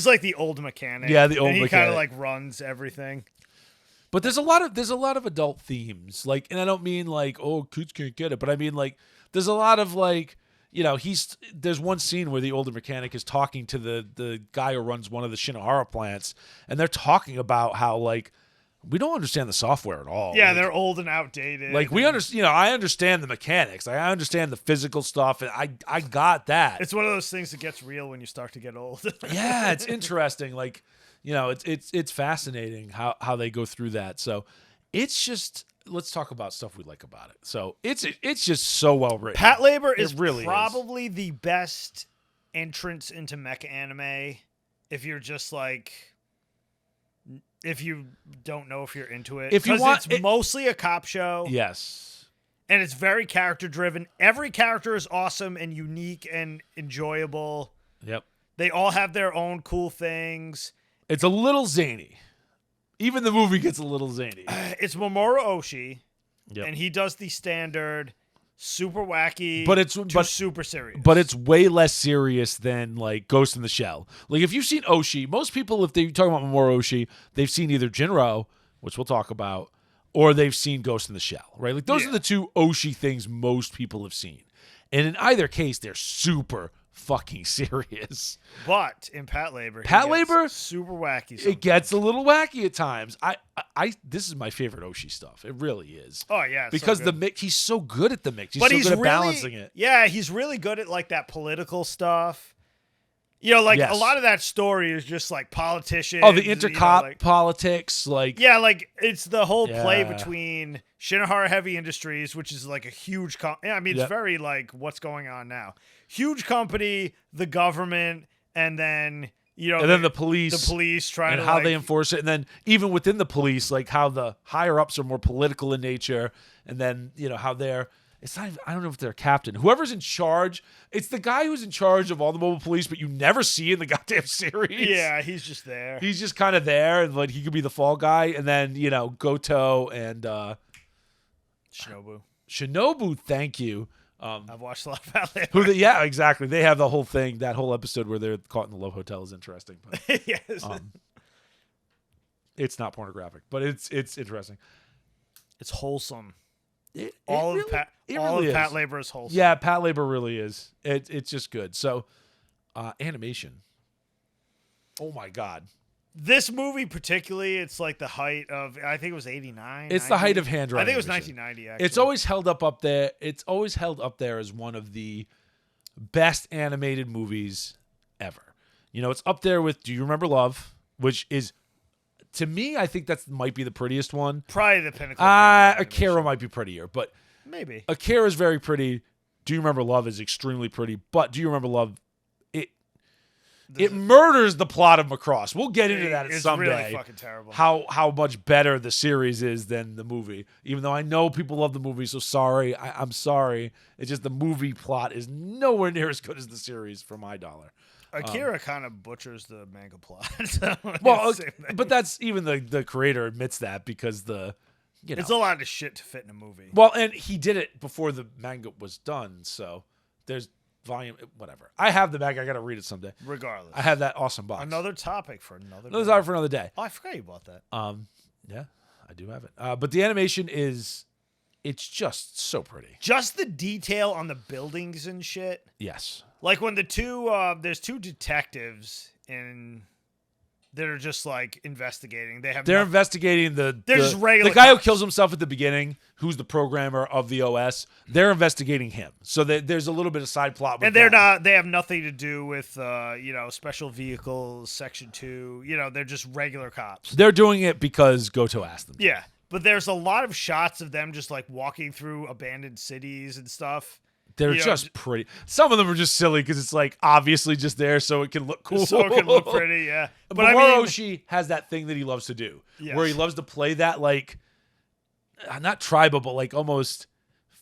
like the old mechanic. Yeah, the old and he mechanic. kind of like runs everything. But there's a lot of adult themes, like, and I don't mean like, oh, kids can't get it, but I mean like there's a lot of like, there's one scene where the older mechanic is talking to the guy who runs one of the Shinohara plants, and they're talking about how like we don't understand the software at all. Yeah, like, they're old and outdated. Like we understand, I understand the mechanics. I understand the physical stuff, and I got that. It's one of those things that gets real when you start to get old. Yeah, it's interesting. Like, it's fascinating how they go through that. So it's just, let's talk about stuff we like about it. So it's just so well written. PATLABOR is really probably the best entrance into mecha anime if you're just like, if you don't know if you're into it. If you want, it's mostly a cop show. Yes. And it's very character driven. Every character is awesome and unique and enjoyable. Yep. They all have their own cool things. It's a little zany. Even the movie gets a little zany. It's Mamoru Oshii, Yep. and he does the standard super wacky, super serious. But it's way less serious than like Ghost in the Shell. Like if you've seen Oshii, most people, if they talk about Mamoru Oshii, they've seen either Jinro, which we'll talk about, or they've seen Ghost in the Shell, right? Like those are the two Oshii things most people have seen. And in either case, they're super fucking serious. But in PATLABOR, super wacky. Sometimes. It gets a little wacky at times. This is my favorite Oshii stuff. It really is. Oh yeah, because so the mix, he's so good at the mix. He's but so he's good really, at balancing it. Yeah, he's really good at like that political stuff. You know, like a lot of that story is just like politicians. Oh, the intercop politics, like like it's the whole play between Shinohara Heavy Industries, which is like a huge. It's very like what's going on now. Huge company, the government, and then and then the police trying and to how they enforce it, and then even within the police, like how the higher ups are more political in nature, and then how they're. It's not even, I don't know if they're a captain. Whoever's in charge, it's the guy who's in charge of all the mobile police, but you never see in the goddamn series. Yeah, he's just there. He's just kind of there, and like he could be the fall guy, and then Goto and Shinobu, thank you. I've watched a lot of PATLABOR. Yeah, exactly. They have the whole thing. That whole episode where they're caught in the love hotel is interesting. But, yes, it's not pornographic, but it's interesting. It's wholesome. All of PATLABOR is wholesome. Yeah, PATLABOR really is. It's just good. So, animation. Oh my god. This movie particularly, it's like the height of, I think it was 89. It's 90. the height of hand-drawn I think it was animation. 1990, actually. It's always held up there. It's always held up there as one of the best animated movies ever. It's up there with Do You Remember Love, which is, to me, I think that might be the prettiest one. Probably the pinnacle. Akira might be prettier, but maybe. Akira is very pretty. Do You Remember Love is extremely pretty, but Do You Remember Love, it murders the plot of Macross. We'll get into that someday. It's really fucking terrible. How much better the series is than the movie. Even though I know people love the movie, so sorry. I'm sorry. It's just the movie plot is nowhere near as good as the series for my dollar. Akira kind of butchers the manga plot. But that's even the creator admits that because it's a lot of shit to fit in a movie. Well, and he did it before the manga was done, so there's volume, whatever. I have the manga. I got to read it someday. Regardless, I have that awesome box. Another topic for another day. Oh, I forgot you bought that. Yeah, I do have it. But the animation it's just so pretty. Just the detail on the buildings and shit. Yes. Like when there's two detectives that are just like investigating. They're investigating the just regular the guy cops. who kills himself at the beginning, who's the programmer of the OS. They're investigating him. So there's a little bit of side plot with they have nothing to do with special vehicles, section 2. They're just regular cops. They're doing it because Goto asked them. Yeah. But there's a lot of shots of them just like walking through abandoned cities and stuff. They're just pretty. Some of them are just silly because it's like obviously just there so it can look cool. So it can look pretty, yeah. But Mamoru Oshii has that thing that he loves to do, where he loves to play that like, not tribal, but like almost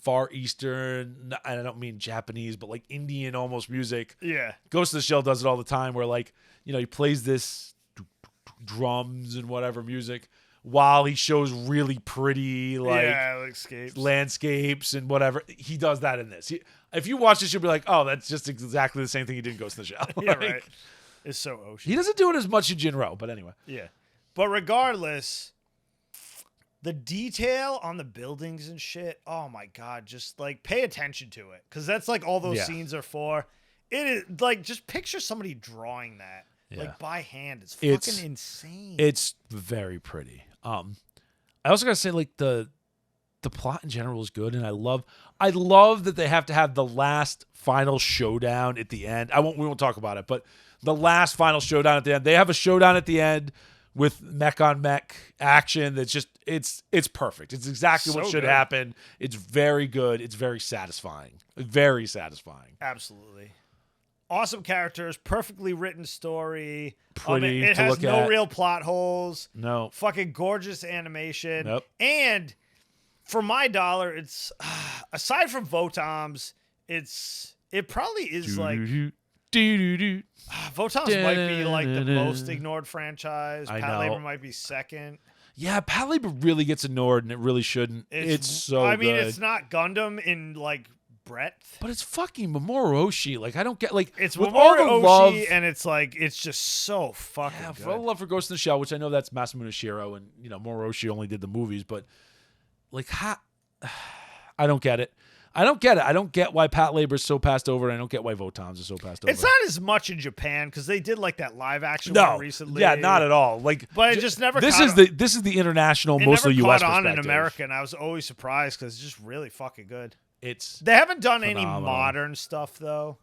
Far Eastern. I don't mean Japanese, but like Indian almost music. Yeah. Ghost of the Shell does it all the time, where like he plays this drums and whatever music while he shows really pretty landscapes and whatever. He does that in this. If you watch this, you'll be like, oh, that's just exactly the same thing he did in Ghost in the Shell. Yeah, right. It's so Oshii. He doesn't do it as much in Jinro, but anyway. Yeah. But regardless, the detail on the buildings and shit, oh my God, just like pay attention to it. Because that's like all those scenes are for. It is like, just picture somebody drawing that. Like by hand. It's fucking insane. It's very pretty. I also gotta say, like the plot in general is good, and I love that they have to have the last final showdown at the end. We won't talk about it, but the last final showdown at the end. They have a showdown at the end with mech on mech action. That's just it's perfect. It's exactly what should happen. It's very good. It's very satisfying. Very satisfying. Absolutely. Awesome characters, perfectly written story. Pretty it to has look no at. real plot holes. No. Fucking gorgeous animation. Nope. And for my dollar, it's aside from Votoms, it probably is like Do-do-do. Votoms might be like the most ignored franchise. I PATLABOR know. might be second. Yeah, PATLABOR really gets ignored, and it really shouldn't. It's so I mean, good. it's not Gundam in like breadth. But it's fucking Mamoru Oshii. Like, I don't get, like, It's with Mamoru all the Oshii, love, and it's like it's just so fucking yeah, good. for all the love for Ghost in the Shell, which I know that's Masamune Shirow, and Mamoru Oshii only did the movies, but like, I don't get it. I don't get why PATLABOR is so passed over, and I don't get why Votoms is so passed over. It's not as much in Japan because they did like that live action one recently. Yeah, not at all. Like, But it just never. This is the international, mostly never U.S. caught on in perspective. America, and I was always surprised because it's just really fucking good. It's They haven't done any phenomenal. modern stuff though.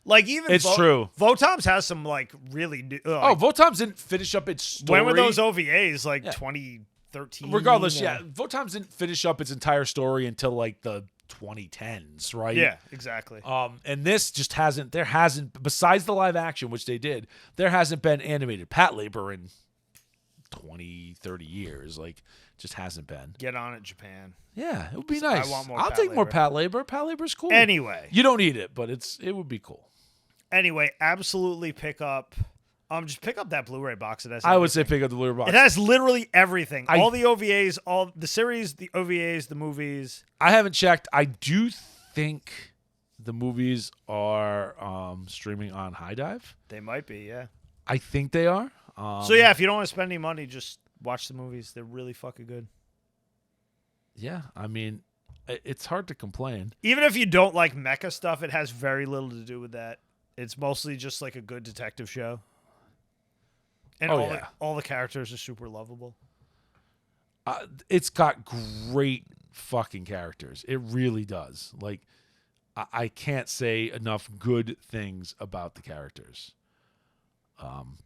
Like even It's true. Votoms has some like really new. Votoms didn't finish up its story. when were those OVAs? Like 2013. Regardless, yeah, Votoms didn't finish up its entire story until like the 2010s, right? Yeah, exactly. And this just hasn't. There hasn't, besides the live action, which they did, there hasn't been animated PATLABOR in 20, 30 years. Like, just hasn't been. Get on it, Japan. Yeah, it would be nice. want more I'll take more PATLABOR. PATLABOR's cool. Anyway, You don't need it, but it would be cool. absolutely pick up. Just pick up that Blu-ray box. It has. I would say everything. pick up the Blu-ray box. It has literally everything. All the OVAs, all the series, the OVAs, the movies. I haven't checked. I do think the movies are streaming on High Dive. They might be, yeah. I think they are. So yeah, if you don't want to spend any money, just watch the movies. They're really fucking good. Yeah, I mean, it's hard to complain. Even if you don't like mecha stuff, it has very little to do with that. It's mostly just like a good detective show. And all the characters are super lovable. It's got great fucking characters. It really does. Like, I can't say enough good things about the characters.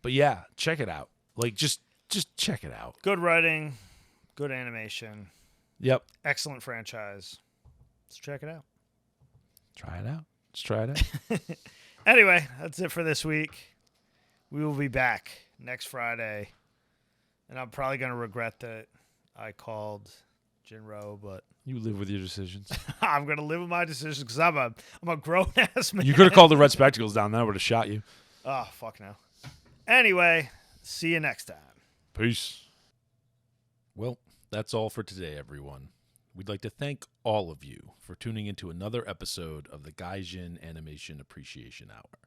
But yeah, check it out. Like, just check it out. Good writing, good animation. Yep. Excellent franchise. Let's check it out. Try it out. Let's try it out. Anyway, that's it for this week. We will be back next Friday. And I'm probably going to regret that I called Jinro, but You live with your decisions. I'm going to live with my decisions because I'm a grown-ass man. You could have called the Red Spectacles down there. I would have shot you. Oh, fuck no. Anyway, see you next time. Peace. Well, that's all for today, everyone. We'd like to thank all of you for tuning into another episode of the Gaijin Animation Appreciation Hour.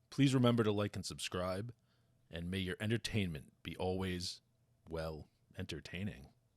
Please remember to like and subscribe, and may your entertainment be always, well, entertaining.